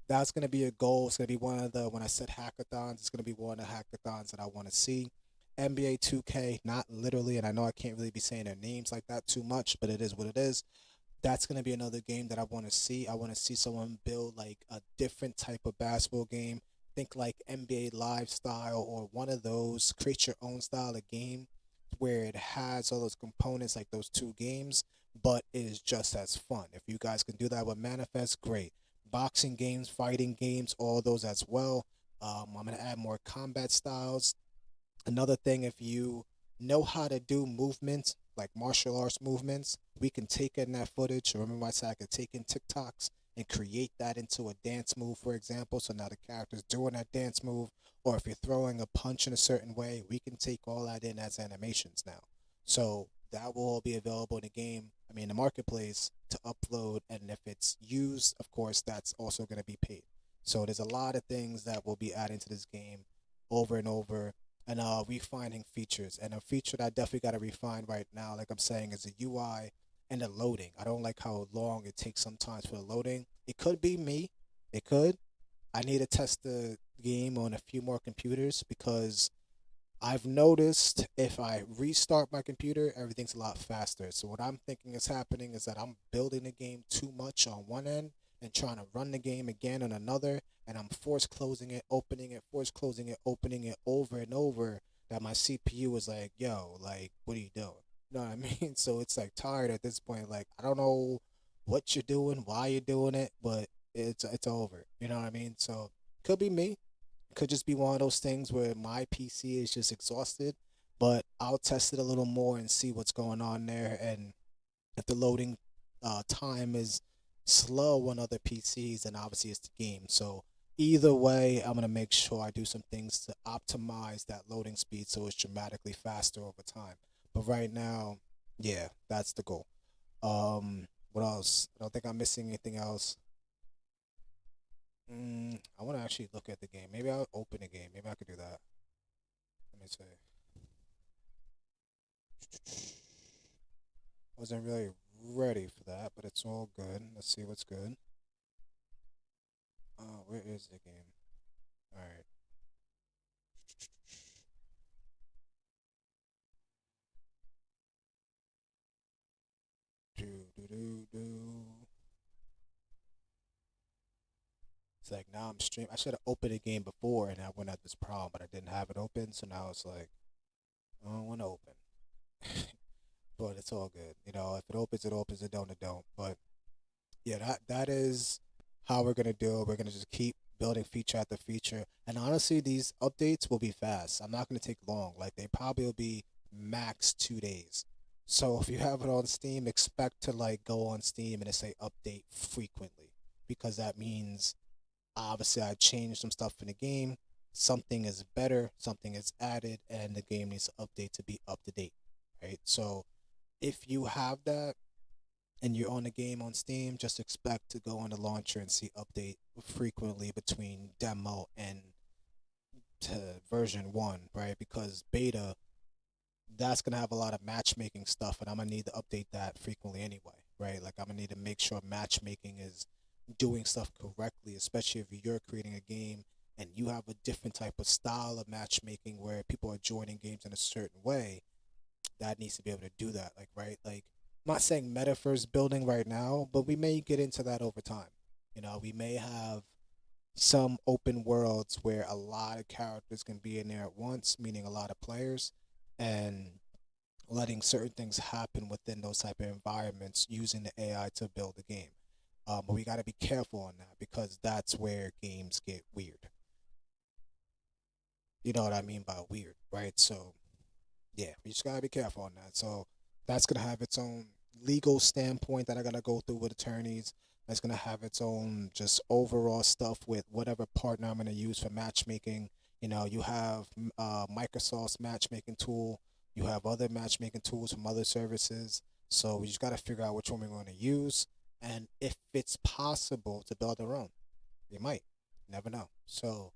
Speaker 3: that's gonna be a goal. It's gonna be one of the when I said hackathons, it's gonna be one of the hackathons that I want to see. NBA 2K, not literally, and I know I can't really be saying their names like that too much, but it is what it is. That's gonna be another game that I want to see. I want to see someone build like a different type of basketball game. Think like NBA Live style or one of those. Create your own style of game where it has all those components like those two games, but it is just as fun. If you guys can do that with Manifest, great. Boxing games, fighting games, all those as well. I'm gonna add more combat styles. Another thing, if you know how to do movements, like martial arts movements, we can take in that footage. Remember I said I could take in TikToks and create that into a dance move, for example. So now the character's doing that dance move. Or if you're throwing a punch in a certain way, we can take all that in as animations now. So that will all be available in the game, the marketplace to upload. And if it's used, of course, that's also going to be paid. So there's a lot of things that will be adding to this game over and over and refining features. And a feature that I definitely got to refine right now, like I'm saying, is the UI and the loading. I don't like how long it takes sometimes for the loading. It could be me. It could. I need to test the game on a few more computers because I've noticed if I restart my computer, everything's a lot faster. So what I'm thinking is happening is that I'm building the game too much on one end and trying to run the game again on another, and I'm force closing it, opening it, force closing it, opening it over and over. That my CPU is like, yo, like, what are you doing? You know what I mean? So it's like tired at this point. Like I don't know what you're doing, why you're doing it, but it's over. You know what I mean? So could be me, could just be one of those things where my PC is just exhausted, but I'll test it a little more and see what's going on there. And if the loading time is slow on other PCs, then obviously it's the game. So either way, I'm gonna make sure I do some things to optimize that loading speed so it's dramatically faster over time. But right now, yeah, that's the goal. What else? I don't think I'm missing anything else. I want to actually look at the game. Maybe I'll open the game. Maybe I could do that. Let me see. Wasn't really ready for that, but it's all good. Let's see what's good. Where is the game? All right. Do do do do. It's like now I'm streaming. I should have opened the game before, and I wouldn't have this problem, but I didn't have it open, so now it's like I don't want to open. But it's all good. You know, if it opens, it opens. It don't, it don't. But yeah, that is how we're gonna do it. We're gonna just keep building feature after feature. And honestly, these updates will be fast. I'm not gonna take long. Like they probably will be max 2 days. So if you have it on Steam, expect to like go on Steam and it say update frequently because that means obviously I changed some stuff in the game. Something is better, something is added, and the game needs to update to be up to date. Right. So if you have that and you're on the game on Steam, just expect to go on the launcher and see update frequently between demo and to version 1, right? Because beta, that's gonna have a lot of matchmaking stuff, and I'm gonna need to update that frequently anyway, right? Like I'm gonna need to make sure matchmaking is doing stuff correctly, especially if you're creating a game and you have a different type of style of matchmaking where people are joining games in a certain way. That needs to be able to do that, like right, like I'm not saying metaverse building right now, but we may get into that over time. You know, we may have some open worlds where a lot of characters can be in there at once, meaning a lot of players, and letting certain things happen within those type of environments using the AI to build the game. But we got to be careful on that because that's where games get weird. You know what I mean by weird, right? So yeah, we just gotta be careful on that. So that's gonna have its own legal standpoint that I gotta go through with attorneys. That's gonna have its own just overall stuff with whatever partner I'm gonna use for matchmaking. You know, you have Microsoft's matchmaking tool. You have other matchmaking tools from other services. So we just gotta figure out which one we're going to use, and if it's possible to build our own, we might. Never know. So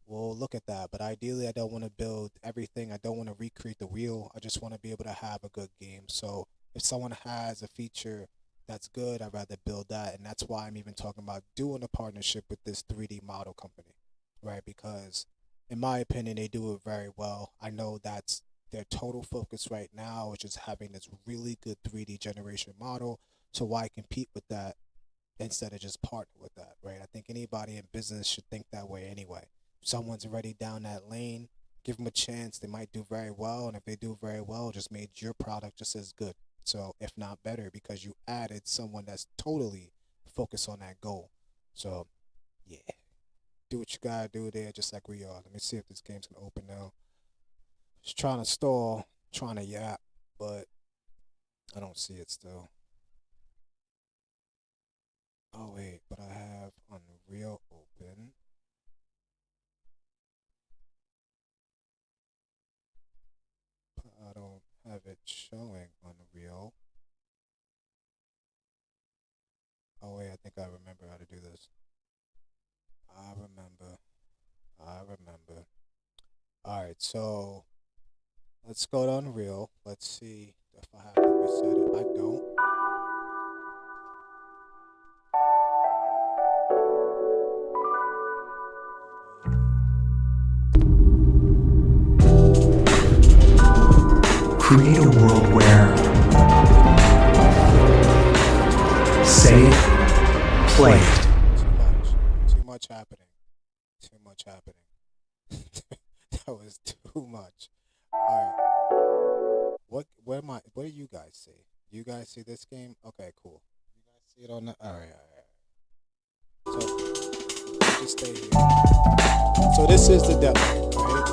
Speaker 3: we'll look at that. But ideally, I don't want to build everything. I don't want to recreate the wheel. I just want to be able to have a good game. So if someone has a feature that's good, I'd rather build that. And that's why I'm even talking about doing a partnership with this 3D model company, right? Because in my opinion, they do it very well. I know that's their total focus right now, which is having this really good 3D generation model. So why compete with that instead of just partner with that, right? I think anybody in business should think that way anyway. If someone's already down that lane, give them a chance. They might do very well, and if they do very well, it just made your product just as good. So if not better, because you added someone that's totally focused on that goal. So yeah, do what you gotta do there, just like we are. Let me see if this game's gonna open now. Just trying to stall, trying to yap, but I don't see it still. Oh wait, but I have Unreal open. But I don't have it showing Unreal. Oh wait, I think I remember how to do this. I remember. I remember. Alright, so let's go to Unreal. Let's see if I have to reset it. I don't.
Speaker 4: Create a world where say it, play it.
Speaker 3: Too much. Too much happening. Too much happening. That was too much. Alright. What do you guys see? Do you guys see this game? Okay, cool. You guys see it on the alright. So just stay here. So this is the demo, right?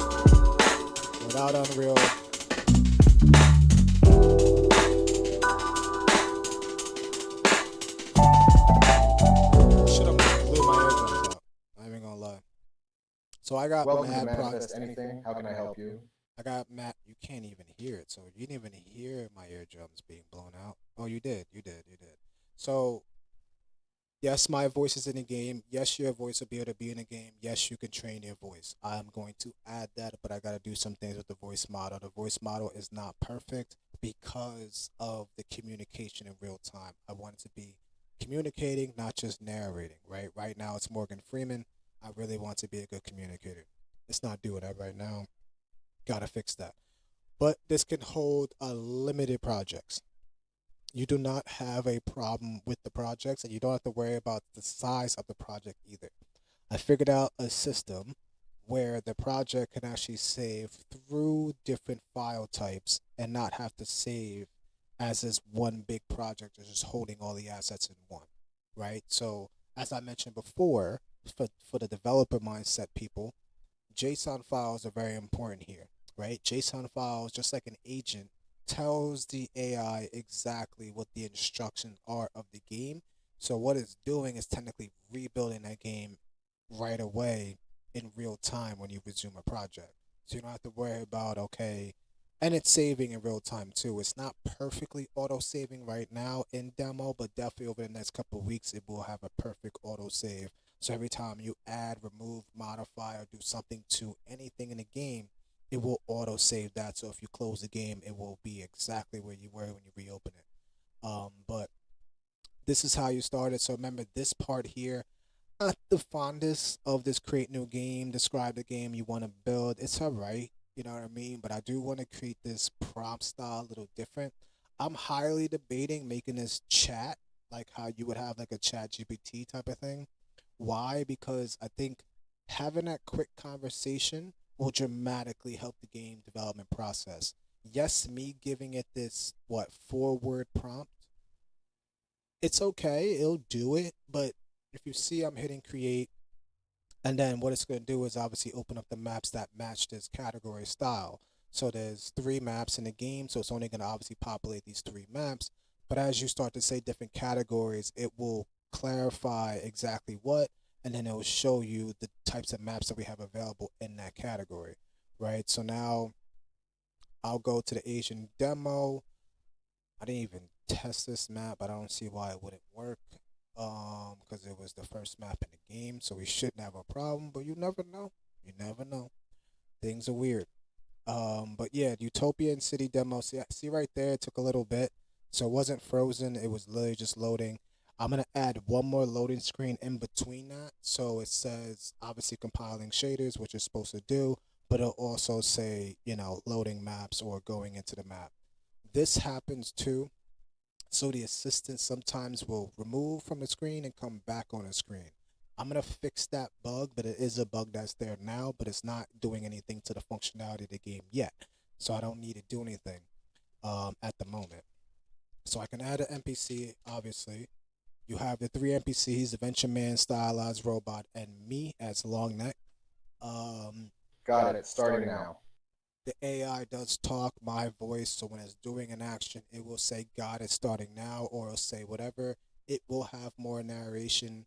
Speaker 3: Without Unreal. Should have blew my eardrums out. I'm even gonna lie. So I got
Speaker 5: Welcome to
Speaker 3: mad
Speaker 5: Manifest Anything. How can I help you?
Speaker 3: I got Matt. You can't even hear it, so you didn't even hear my eardrums being blown out. Oh, you did. You did. You did. So yes, my voice is in the game. Yes, your voice will be able to be in the game. Yes, you can train your voice. I'm going to add that, but I got to do some things with the voice model. The voice model is not perfect because of the communication in real time. I want it to be communicating, not just narrating, right? Right now, it's Morgan Freeman. I really want to be a good communicator. It's not doing that right now. Got to fix that. But this can hold unlimited projects. You do not have a problem with the projects, and you don't have to worry about the size of the project either. I figured out a system where the project can actually save through different file types and not have to save as this one big project is just holding all the assets in one, right? So as I mentioned before, for the developer mindset people, JSON files are very important here, right? JSON files, just like an agent, tells the AI exactly what the instructions are of the game. So what it's doing is technically rebuilding that game right away in real time when you resume a project. So you don't have to worry about, okay, and it's saving in real time too. It's not perfectly auto saving right now in demo, but definitely over the next couple of weeks it will have a perfect auto save. So every time you add, remove, modify, or do something to anything in the game, it will auto save that. So if you close the game, it will be exactly where you were when you reopen it. But this is how you started. So remember this part here, not the fondest of this create new game, describe the game you want to build. It's all right, you know what I mean? But I do want to create this prompt style a little different. I'm highly debating making this chat, like how you would have like a chat GPT type of thing. Why? Because I think having that quick conversation will dramatically help the game development process. Yes, me giving it this, what, 4 word prompt, it's okay, it'll do it, but if you see I'm hitting create, and then what it's going to do is obviously open up the maps that match this category style. So there's 3 maps in the game, so it's only going to obviously populate these 3 maps. But as you start to say different categories, it will clarify exactly what, and then it will show you the types of maps that we have available in that category, right? So now I'll go to the Asian demo. I didn't even test this map. I don't see why it wouldn't work. Because it was the first map in the game, so we shouldn't have a problem. But you never know. You never know. Things are weird. But yeah, Utopian City demo. See right there. It took a little bit, so it wasn't frozen. It was literally just loading. I'm gonna add one more loading screen in between that, so it says obviously compiling shaders, which it's supposed to do, but it'll also say loading maps or going into the map. This happens too, so the assistant sometimes will remove from the screen and come back on the screen. I'm gonna fix that bug, but it is a bug that's there now, but it's not doing anything to the functionality of the game yet. So I don't need to do anything at the moment. So I can add an NPC, obviously. You have the 3 NPCs, Adventure Man, Stylized Robot, and me as Long Neck. Um,
Speaker 5: Got it. Starting now.
Speaker 3: the AI does talk my voice, so when it's doing an action, it will say God is starting now, or it'll say whatever. It will have more narration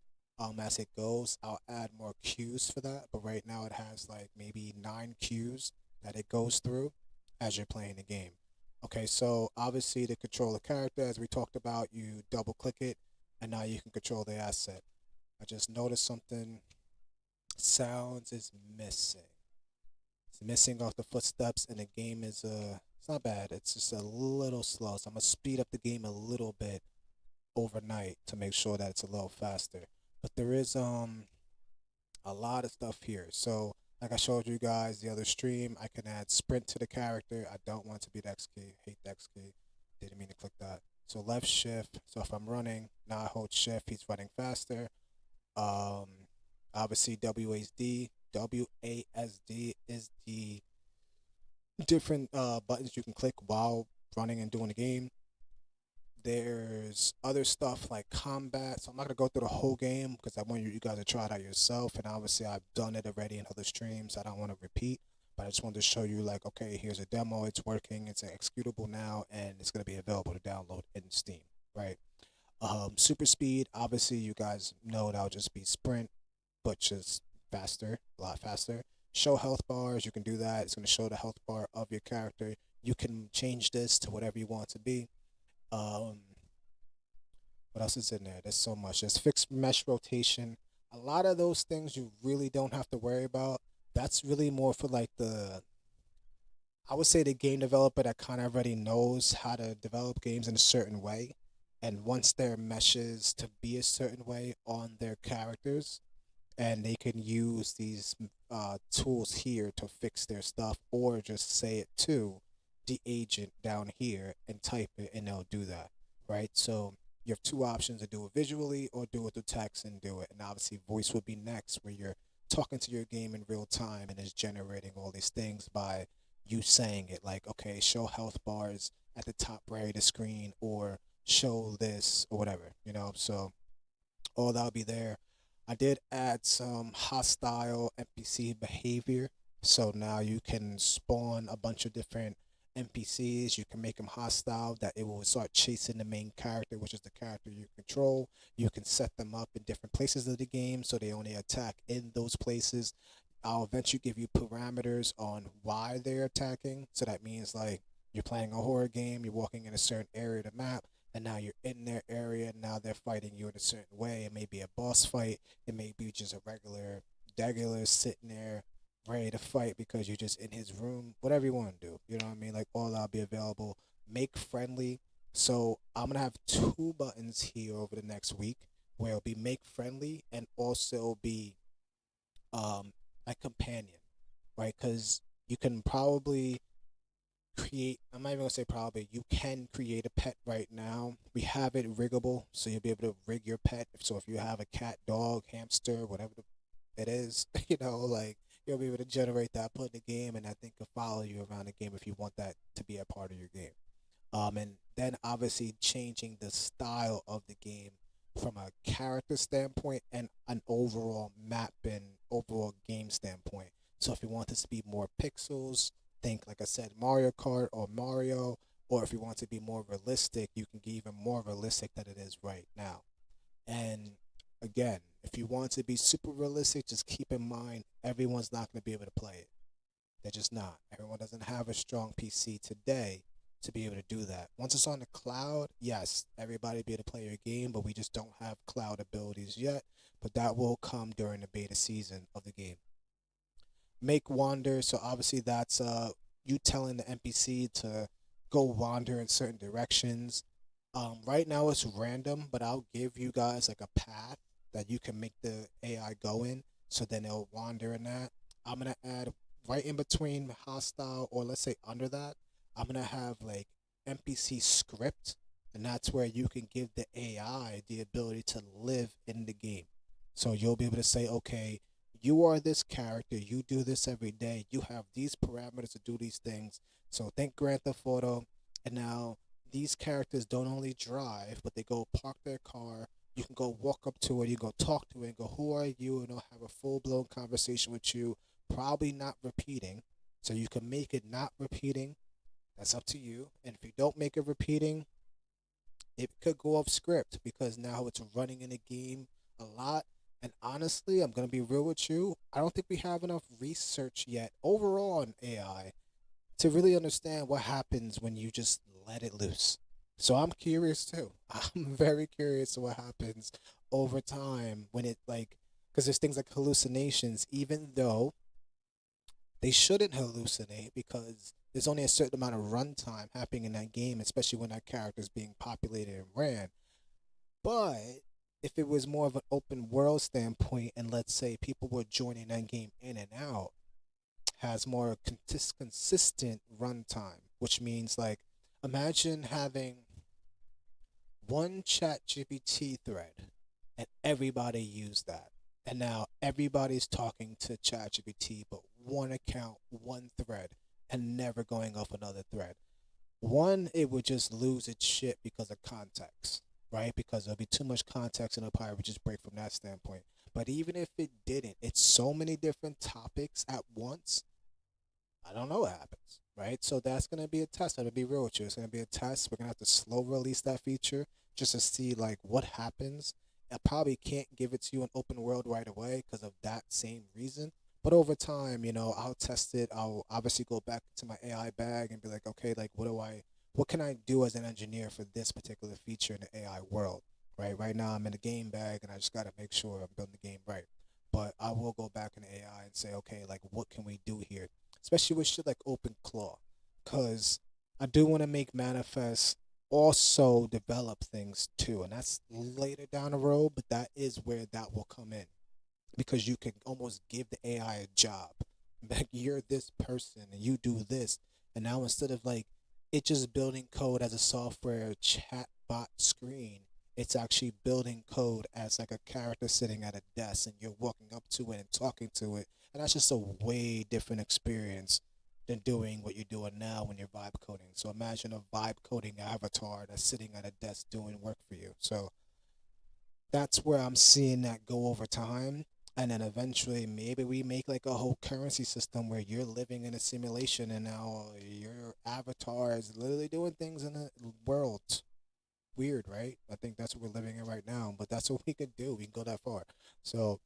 Speaker 3: as it goes. I'll add more cues for that, but right now it has like maybe 9 cues that it goes through as you're playing the game. Okay, so obviously to control the character, as we talked about, you double click it, and now you can control the asset. I just noticed something. Sounds is missing. It's missing off the footsteps, and the game is it's not bad. It's just a little slow. So I'm gonna speed up the game a little bit overnight to make sure that it's a little faster. But there is a lot of stuff here. So like I showed you guys the other stream, I can add sprint to the character. I don't want it to be the X key. Hate the X key. Didn't mean to click that. So left shift. So if I'm running, now I hold shift, he's running faster. Um, obviously WASD. WASD is the different buttons you can click while running and doing the game. There's other stuff like combat. So I'm not gonna go through the whole game because I want you guys to try it out yourself. And obviously I've done it already in other streams. I don't want to repeat, but I just wanted to show you like, okay, here's a demo. It's working. It's executable now, and it's gonna be available to download in Steam. Right. Super speed. Obviously, you guys know that'll just be sprint, but just faster, a lot faster. Show health bars. You can do that. It's gonna show the health bar of your character. You can change this to whatever you want it to be. Um, what else is in there? There's so much. There's fixed mesh rotation. A lot of those things you really don't have to worry about. That's really more for like I would say the game developer that kind of already knows how to develop games in a certain way. And once their meshes to be a certain way on their characters, and they can use these tools here to fix their stuff, or just say it to the agent down here and type it, and they'll do that, right? So you have 2 options: to do it visually or do it through text and do it. And obviously voice would be next, where you're talking to your game in real time and it's generating all these things by you saying it, like, okay, show health bars at the top right of the screen or show this or whatever, you know. So all that'll be there. I did add some hostile NPC behavior. So now you can spawn a bunch of different NPCs. You can make them hostile that it will start chasing the main character, which is the character you control. You can set them up in different places of the game so they only attack in those places. I'll eventually give you parameters on why they're attacking. So that means like you're playing a horror game, you're walking in a certain area of the map, and now you're in their area, and now they're fighting you in a certain way. It may be a boss fight, it may be just a regular sitting there ready to fight because you're just in his room. Whatever you want to do, you know what I mean? Like all that'll be available. Make friendly. So I'm gonna have two buttons here over the next week where it'll be make friendly and also be a companion, right? Because you can probably create, I'm not even gonna say probably, you can create a pet right now. We have it riggable, so you'll be able to rig your pet. So if you have a cat, dog, hamster, whatever it is, you know, like you'll be able to generate that, put in the game, and that thing can follow you around the game if you want that to be a part of your game. And then obviously changing the style of the game from a character standpoint and an overall map and overall game standpoint. So if you want this to be more pixels, think like I said, Mario Kart or Mario, or if you want to be more realistic, you can get even more realistic than it is right now. And again, if you want to be super realistic, just keep in mind everyone's not going to be able to play it. They're just not. Everyone doesn't have a strong PC today to be able to do that. Once it's on the cloud, yes, everybody be able to play your game, but we just don't have cloud abilities yet. But that will come during the beta season of the game. Make wander, so obviously that's you telling the NPC to go wander in certain directions. Right now it's random, but I'll give you guys like a path that you can make the AI go in, so then it'll wander in that. I'm gonna add right in between hostile, or let's say under that, I'm gonna have like NPC script, and that's where you can give the AI the ability to live in the game. So you'll be able to say, okay, you are this character, you do this every day, you have these parameters to do these things. So think Grand Theft Auto, and now these characters don't only drive, but they go park their car. You can go walk up to it, you go talk to it, and go, "Who are you?" And they'll have a full blown conversation with you, probably not repeating. So you can make it not repeating. That's up to you. And if you don't make it repeating, it could go off script because now it's running in a game a lot. And honestly, I'm gonna be real with you. I don't think we have enough research yet overall on AI to really understand what happens when you just let it loose. So I'm curious too. I'm very curious to what happens over time when it like, because there's things like hallucinations, even though they shouldn't hallucinate because there's only a certain amount of runtime happening in that game, especially when that character is being populated and ran. But if it was more of an open world standpoint, and let's say people were joining that game in and out, has more consistent runtime, which means like imagine having one chat GPT thread and everybody used that. And now everybody's talking to ChatGPT, but one account, one thread, and never going off another thread. One, it would just lose its shit because of context, right? Because there'll be too much context and it'll probably just break from that standpoint. But even if it didn't, it's so many different topics at once. I don't know what happens, right? So that's gonna be a test. I'm gonna be real with you. It's gonna be a test. We're gonna have to slow release that feature just to see like what happens. I probably can't give it to you in open world right away because of that same reason. But over time, you know, I'll test it. I'll obviously go back to my AI bag and be like, okay, like what can I do as an engineer for this particular feature in the AI world, right? Right now I'm in the game bag and I just gotta make sure I'm building the game right. But I will go back in the AI and say, okay, like what can we do here? Especially with shit like Open Claw, because I do want to make Manifest also develop things too, and that's later down the road. But that is where that will come in, because you can almost give the AI a job. Like you're this person and you do this, and now instead of like it just building code as a software chatbot screen, it's actually building code as like a character sitting at a desk and you're walking up to it and talking to it, and that's just a way different experience than doing what you're doing now when you're vibe coding. So imagine a vibe coding avatar that's sitting at a desk doing work for you. So that's where I'm seeing that go over time. And then eventually, maybe we make like a whole currency system where you're living in a simulation and now your avatar is literally doing things in the world. Weird, right? I think that's what we're living in right now, but that's what we could do. We can go that far. So,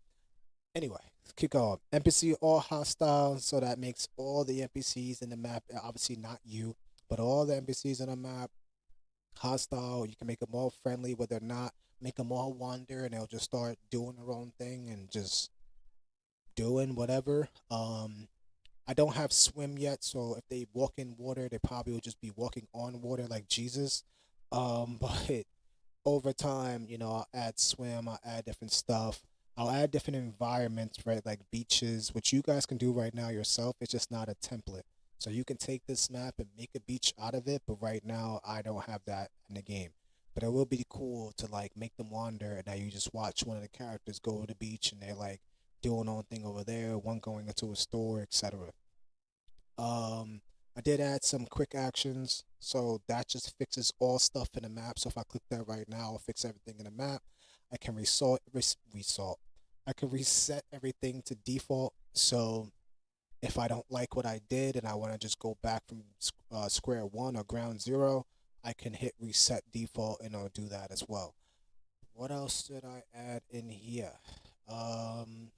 Speaker 3: anyway, let's keep going. NPC all hostile, so that makes all the NPCs in the map, obviously not you, but all the NPCs in the map hostile. You can make them all friendly, whether or not make them all wander, and they'll just start doing their own thing and just doing whatever. I don't have swim yet, so if they walk in water, they probably will just be walking on water like Jesus. But over time, I'll add swim, I'll add different stuff. I'll add different environments, right? Like beaches, which you guys can do right now yourself. It's just not a template. So you can take this map and make a beach out of it, but right now I don't have that in the game. But it will be cool to like make them wander and now you just watch one of the characters go to the beach and they're like doing their own thing over there, one going into a store, etc. I did add some quick actions, so that just fixes all stuff in the map. So if I click that right now, I'll fix everything in the map. I can I can reset everything to default. So if I don't like what I did and I want to just go back from square one or ground zero, I can hit reset default and I'll do that as well. What else did I add in here? Um,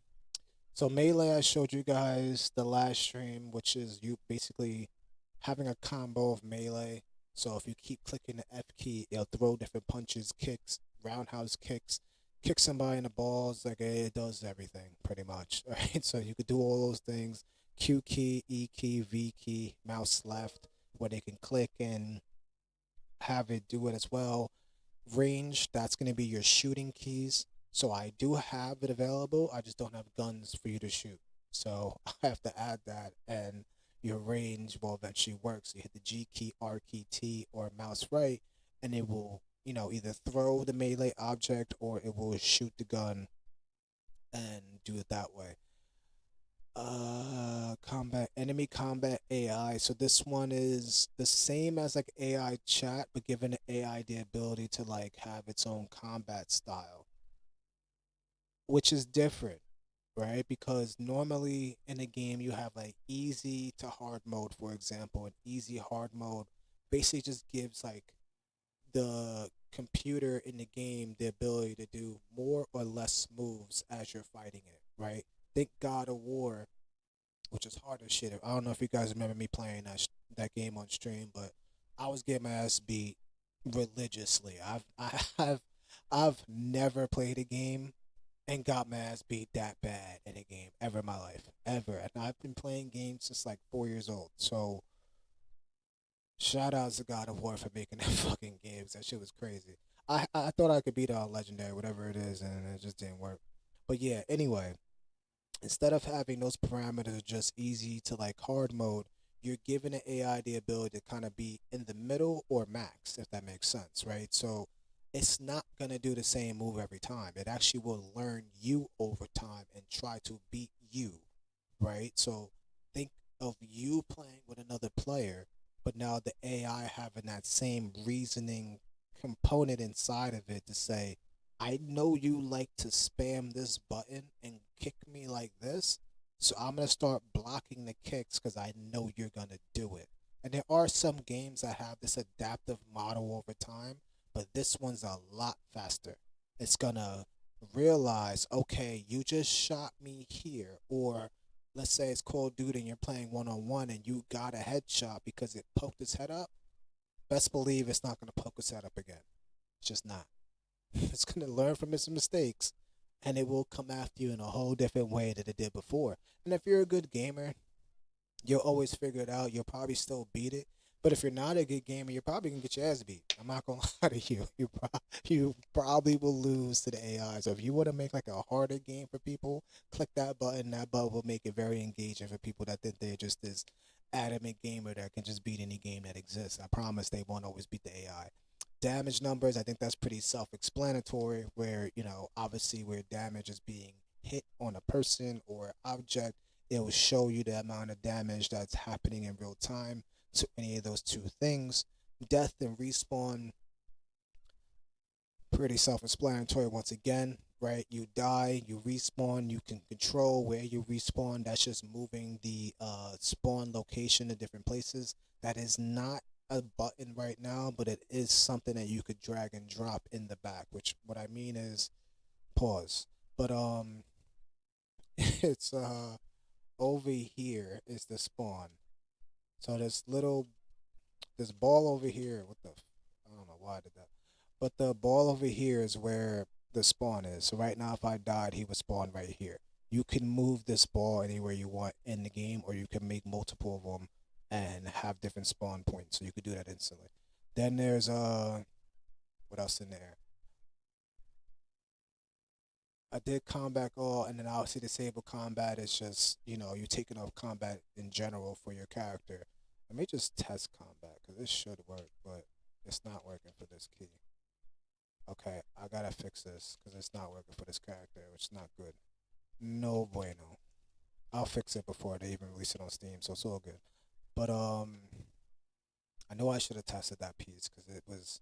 Speaker 3: so melee, I showed you guys the last stream, which is you basically having a combo of melee. So if you keep clicking the F key, it'll throw different punches, kicks, roundhouse kicks, kick somebody in the balls. Like it does everything pretty much, right? So you could do all those things. Q key, E key, V key, mouse left, where they can click and have it do it as well. Range, that's going to be your shooting keys. So I do have it available. I just don't have guns for you to shoot. So I have to add that, and your range will eventually work. So you hit the G key, R key, T, or mouse right, and it will, either throw the melee object or it will shoot the gun and do it that way. Combat enemy combat AI. So this one is the same as like AI chat, but giving the AI the ability to like have its own combat style, which is different, right? Because normally in a game you have like easy to hard mode, for example. And easy hard mode basically just gives like the computer in the game the ability to do more or less moves as you're fighting it, right? Think God of War, which is hard as shit. I don't know if you guys remember me playing that game on stream, but I was getting my ass beat religiously. I've never played a game and got my ass beat that bad in a game ever in my life, ever. And I've been playing games since like 4 years old. So shout out to God of War for making that fucking games. That shit was crazy. I thought I could beat legendary, whatever it is, and it just didn't work. But yeah, anyway, instead of having those parameters just easy to like hard mode, you're giving the AI the ability to kind of be in the middle or max, if that makes sense, right? So it's not going to do the same move every time. It actually will learn you over time and try to beat you, right? So think of you playing with another player, but now the AI having that same reasoning component inside of it to say, I know you like to spam this button and kick me like this, so I'm going to start blocking the kicks because I know you're going to do it. And there are some games that have this adaptive model over time, but this one's a lot faster. It's going to realize, okay, you just shot me here, or let's say it's Call of Duty and you're playing one-on-one and you got a headshot because it poked its head up. Best believe it's not going to poke its head up again. It's just not. It's going to learn from its mistakes, and it will come after you in a whole different way than it did before. And if you're a good gamer, you'll always figure it out. You'll probably still beat it. But if you're not a good gamer, you're probably going to get your ass beat. I'm not going to lie to you. You probably will lose to the AI. So if you want to make like a harder game for people, click that button. That button will make it very engaging for people that think they're just this adamant gamer that can just beat any game that exists. I promise they won't always beat the AI. Damage numbers, I think that's pretty self-explanatory, where obviously where damage is being hit on a person or object, it will show you the amount of damage that's happening in real time to any of those two things. Death and respawn, pretty self-explanatory once again, right? You die, you respawn, you can control where you respawn. That's just moving the spawn location to different places. That is not a button right now, but it is something that you could drag and drop in the back, which what I mean is pause. But it's over here is the spawn. So this ball over here, I don't know why I did that. But the ball over here is where the spawn is. So right now, if I died, he would spawn right here. You can move this ball anywhere you want in the game, or you can make multiple of them and have different spawn points. So you could do that instantly. Then there's what else in there? I did combat all, and then obviously disable combat is just you're taking off combat in general for your character. Let me just test combat because this should work, but it's not working for this key. Okay, I gotta fix this because it's not working for this character, which is not good. No bueno. I'll fix it before they even release it on Steam, so it's all good. But I know I should have tested that piece because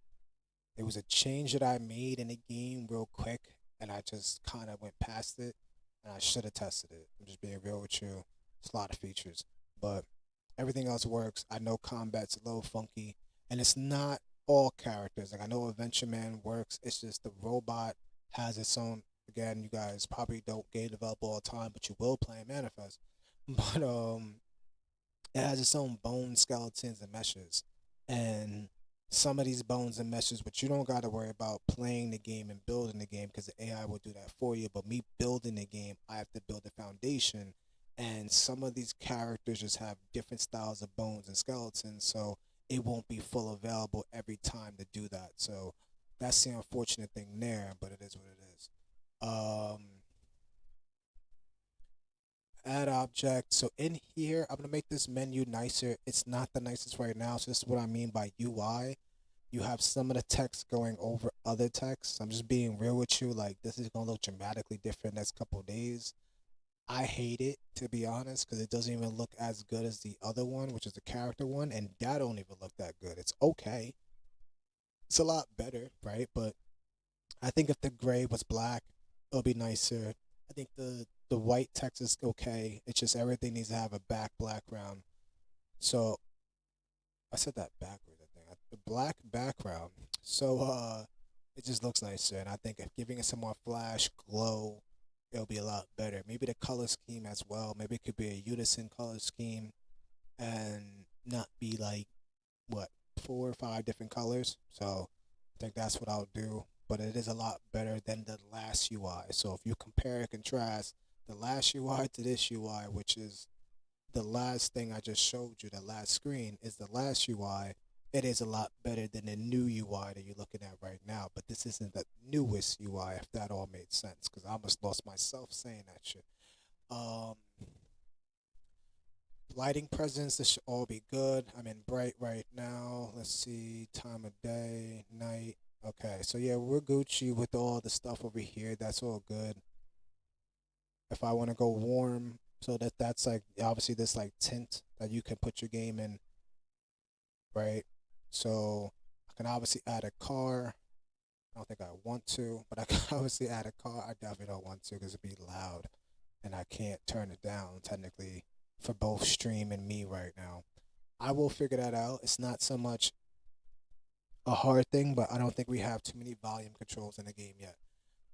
Speaker 3: it was a change that I made in the game real quick, and I just kind of went past it, and I should have tested it. I'm just being real with you. It's a lot of features, but everything else works. I know combat's a little funky, and it's not all characters. Like I know Adventure Man works. It's just the robot has its own. Again, you guys probably don't game develop all the time, but you will play Manifest. But it has its own bone skeletons and meshes, and some of these bones and meshes, but you don't got to worry about playing the game and building the game because the AI will do that for you. But me building the game, I have to build a foundation, and some of these characters just have different styles of bones and skeletons, so it won't be full available every time to do that. So that's the unfortunate thing there, but it is what it is. Add object. So in here, I'm gonna make this menu nicer. It's not the nicest right now, so this is what I mean by UI. You have some of the text going over other text. I'm just being real with you. Like this is gonna look dramatically different next couple of days. I hate it to be honest because it doesn't even look as good as the other one, which is the character one, and that don't even look that good. It's okay. It's a lot better, right? But I think if the gray was black, it'll be nicer. I think the white text is okay. It's just everything needs to have a background. So I said that backwards. I think the black background. So it just looks nicer, and I think if giving it some more flash glow, it'll be a lot better. Maybe the color scheme as well. Maybe it could be a unison color scheme, and not be like what 4 or 5 different colors. So I think that's what I'll do. But it is a lot better than the last UI. So if you compare and contrast the last UI to this UI, which is the last thing I just showed you, the last screen is the last UI. It is a lot better than the new UI that you're looking at right now. But this isn't the newest UI, if that all made sense, because I almost lost myself saying that shit. Um, Lighting presence, this should all be good. I'm in bright right now. Let's see, time of day, night. Okay, so yeah, we're Gucci with all the stuff over here. That's all good. If I want to go warm, so that's like obviously this like tint that you can put your game in, right? So I can obviously add a car. I don't think I want to, but I can obviously add a car. I definitely don't want to because it'd be loud, and I can't turn it down technically for both stream and me right now. I will figure that out. It's not so much a hard thing, but I don't think we have too many volume controls in the game yet.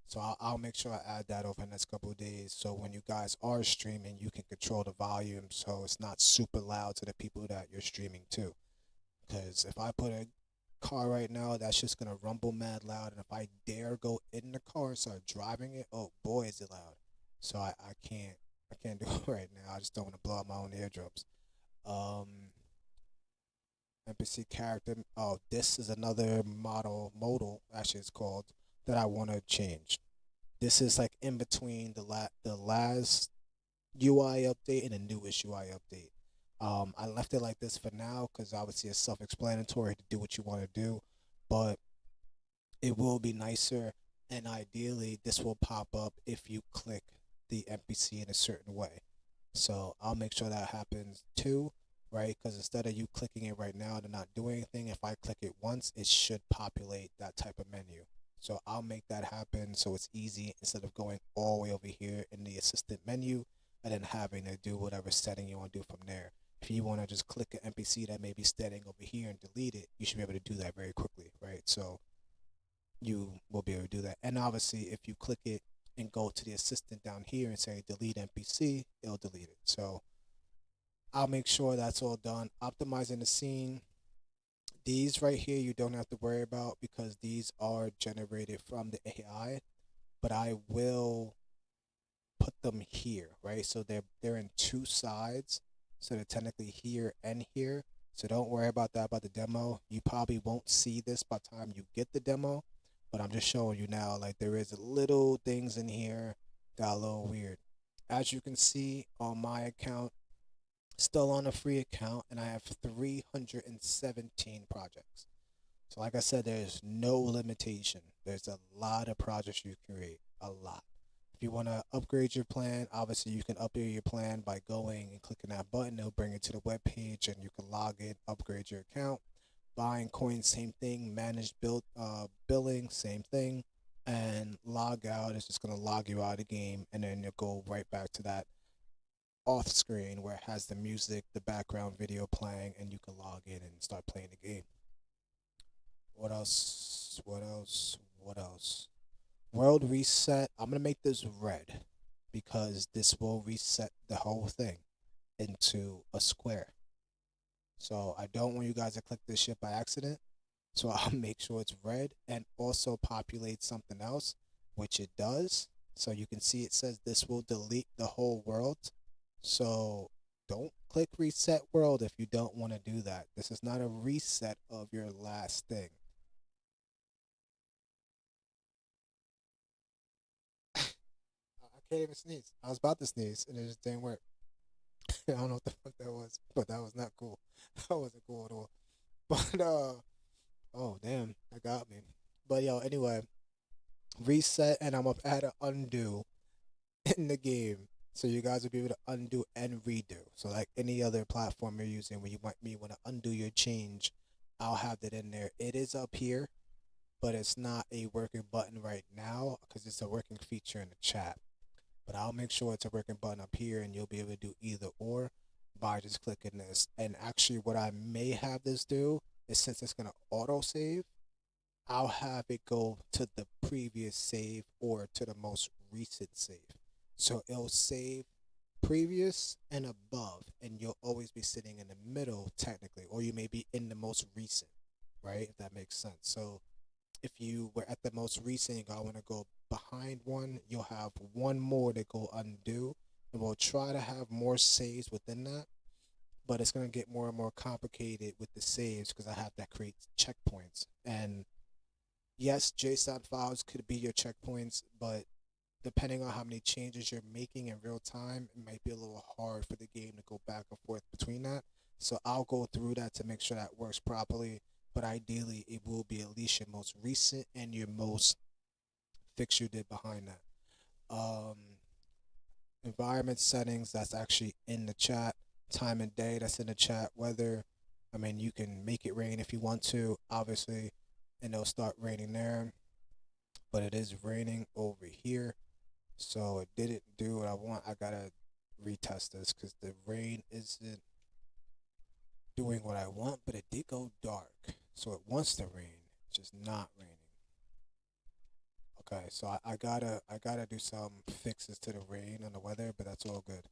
Speaker 3: So I'll make sure I add that over the next couple of days. So when you guys are streaming, you can control the volume so it's not super loud to the people that you're streaming to. Because if I put a car right now, that's just gonna rumble mad loud. And if I dare go in the car and start driving it, oh boy, is it loud. So I can't do it right now. I just don't want to blow out my own eardrums. NPC character. Oh, this is another modal actually it's called that I want to change. This is like in between the last UI update and the newest UI update. I left it like this for now because obviously it's self-explanatory to do what you want to do, but it will be nicer, and ideally this will pop up if you click the NPC in a certain way. So I'll make sure that happens too, right? Because instead of you clicking it right now and not doing anything, if I click it once, it should populate that type of menu. So I'll make that happen so it's easy instead of going all the way over here in the assistant menu and then having to do whatever setting you want to do from there. If you want to just click an NPC that may be standing over here and delete it, you should be able to do that very quickly, right? So you will be able to do that. And obviously, if you click it and go to the assistant down here and say delete NPC, it'll delete it. So I'll make sure that's all done. Optimizing the scene. These right here, you don't have to worry about because these are generated from the AI, but I will put them here, right? So they're in two sides. So they're technically here and here. So don't worry about that about the demo. You probably won't see this by the time you get the demo, but I'm just showing you now. Like there is little things in here that are a little weird. As you can see on my account, still on a free account, and I have 317 projects. So like I said, there's no limitation. There's a lot of projects you can create, a lot. If you want to upgrade your plan, obviously you can upgrade your plan by going and clicking that button. It'll bring you to the web page and you can log in, upgrade your account. Buying coins, same thing. Manage billing, same thing. And log out is just going to log you out of the game, and then you'll go right back to that off screen where it has the music, the background video playing, and you can log in and start playing the game. What else? What else? What else? World reset. I'm gonna make this red because this will reset the whole thing into a square. So I don't want you guys to click this shit by accident. So I'll make sure it's red and also populate something else, which it does. So you can see it says this will delete the whole world. So don't click reset world if you don't want to do that. This is not a reset of your last thing. I can't even sneeze. I was about to sneeze and it just didn't work. I don't know what the fuck that was, but that was not cool. That wasn't cool at all. But oh damn, that got me. But yo, anyway, reset, and I'm gonna add an undo in the game, so you guys will be able to undo and redo. So like any other platform you're using, where you might want to undo your change, I'll have that in there. It is up here, but it's not a working button right now because it's a working feature in the chat. But I'll make sure it's a working button up here, and you'll be able to do either or by just clicking this. And actually, what I may have this do is, since it's gonna auto save, I'll have it go to the previous save or to the most recent save. So it'll save previous and above, and you'll always be sitting in the middle technically, or you may be in the most recent, right? If that makes sense. So if you were at the most recent, you want to go behind one, you'll have one more to go undo, and we'll try to have more saves within that. But it's going to get more and more complicated with the saves because I have to create checkpoints. And yes, JSON files could be your checkpoints, but depending on how many changes you're making in real time, it might be a little hard for the game to go back and forth between that. So I'll go through that to make sure that works properly. But ideally, it will be at least your most recent and your most fix you did behind that. Environment settings, that's actually in the chat. Time and day, that's in the chat. Weather, I mean, you can make it rain if you want to, obviously, and it'll start raining there. But it is raining over here. So it didn't do what I want. I gotta retest this because the rain isn't doing what I want, but it did go dark. So it wants to rain, it's just not raining. Okay, so I gotta do some fixes to the rain and the weather, but that's all good.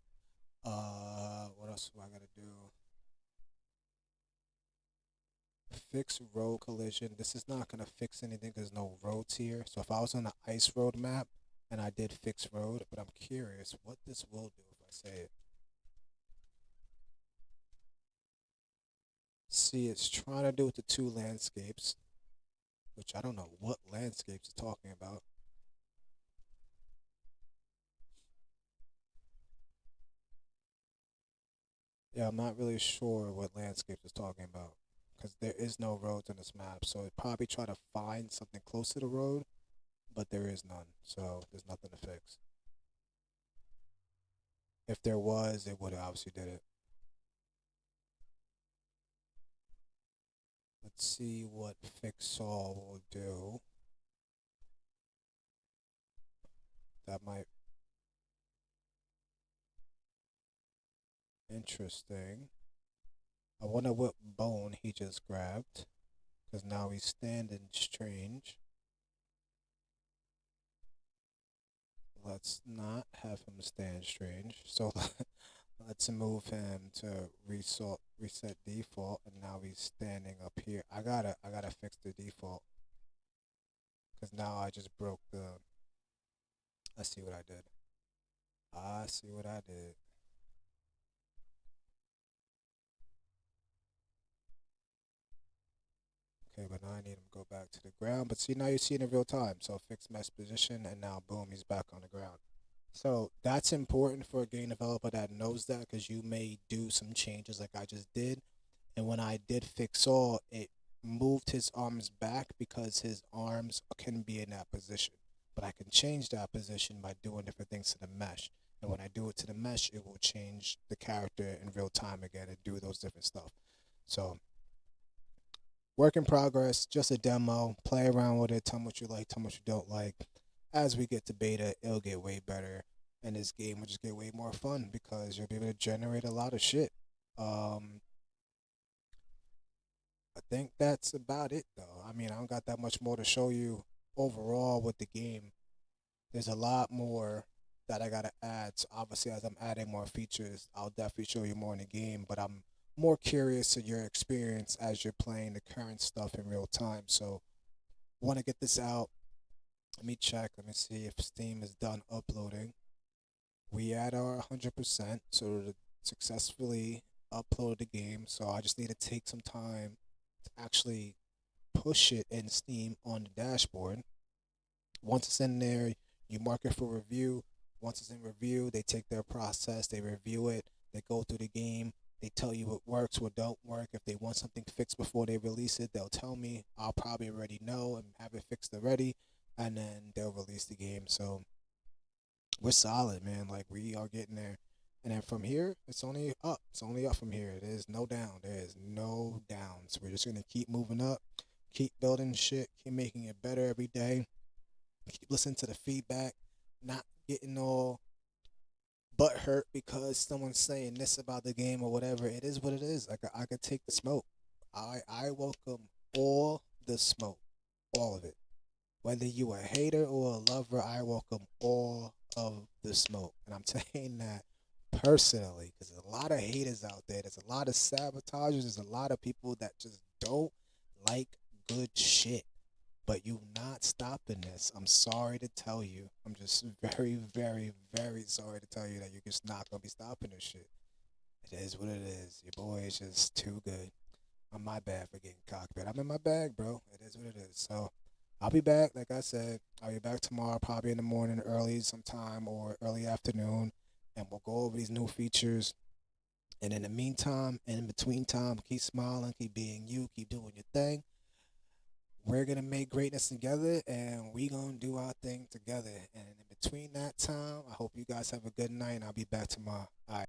Speaker 3: What else do I gotta do? Fix road collision. This is not gonna fix anything. There's no roads here. So if I was on the ice road map and I did fix road, but I'm curious what this will do if I say it. See, it's trying to do with the two landscapes, which I don't know what landscapes it's talking about. Yeah, I'm not really sure what landscapes it's talking about because there is no roads on this map. So it probably try to find something close to the road, but there is none. So there's nothing to fix. If there was, it would have obviously did it. Let's see what fix all will do. That might interesting. I wonder what bone he just grabbed, because now he's standing strange. Let's not have him stand strange. So let's move him to reset default, and now he's standing up here. I gotta fix the default, because now I just broke the. Let's see what I did. I see what I did. Okay, but now I need him to go back to the ground. But see, now you see it in real time. So fix mesh position, and now boom, he's back on the ground. So that's important for a game developer that knows that, because you may do some changes like I just did. And when I did fix all, it moved his arms back because his arms can be in that position. But I can change that position by doing different things to the mesh. And when I do it to the mesh, it will change the character in real time again and do those different stuff. So work in progress, just a demo. Play around with it. Tell me what you like, tell me what you don't like. As we get to beta, it'll get way better, and this game will just get way more fun because you'll be able to generate a lot of shit. I think that's about it, though. I mean, I don't got that much more to show you overall with the game. There's a lot more that I gotta add. So obviously, as I'm adding more features, I'll definitely show you more in the game. But I'm more curious to your experience as you're playing the current stuff in real time. So, want to get this out. Let me check. Let me see if Steam is done uploading. We at our 100%, so to successfully upload the game. So I just need to take some time to actually push it in Steam on the dashboard. Once it's in there, you mark it for review. Once it's in review, they take their process, they review it, they go through the game, they tell you what works, what don't work. If they want something fixed before they release it, they'll tell me. I'll probably already know and have it fixed already, and then they'll release the game. So we're solid, man. Like, we are getting there. And then from here, it's only up. It's only up from here. There is no down. There is no down. So we're just gonna keep moving up, keep building shit, keep making it better every day. Keep listening to the feedback, not getting all butt hurt because someone's saying this about the game or whatever. It is what it is. Like, I could take the smoke. I welcome all the smoke, all of it. Whether you a hater or a lover, I welcome all of the smoke. And I'm saying that personally, because there's a lot of haters out there. There's a lot of sabotagers. There's a lot of people that just don't like good shit. But you not stopping this. I'm sorry to tell you. I'm just very, very, very sorry to tell you that you're just not going to be stopping this shit. It is what it is. Your boy is just too good. I'm my bad for getting cocked, but I'm in my bag, bro. It is what it is. So I'll be back. Like I said, I'll be back tomorrow, probably in the morning, early sometime, or early afternoon, and we'll go over these new features. And in the meantime, and in between time, keep smiling, keep being you, keep doing your thing. We're gonna make greatness together, and we gonna do our thing together. And in between that time, I hope you guys have a good night, and I'll be back tomorrow. All right.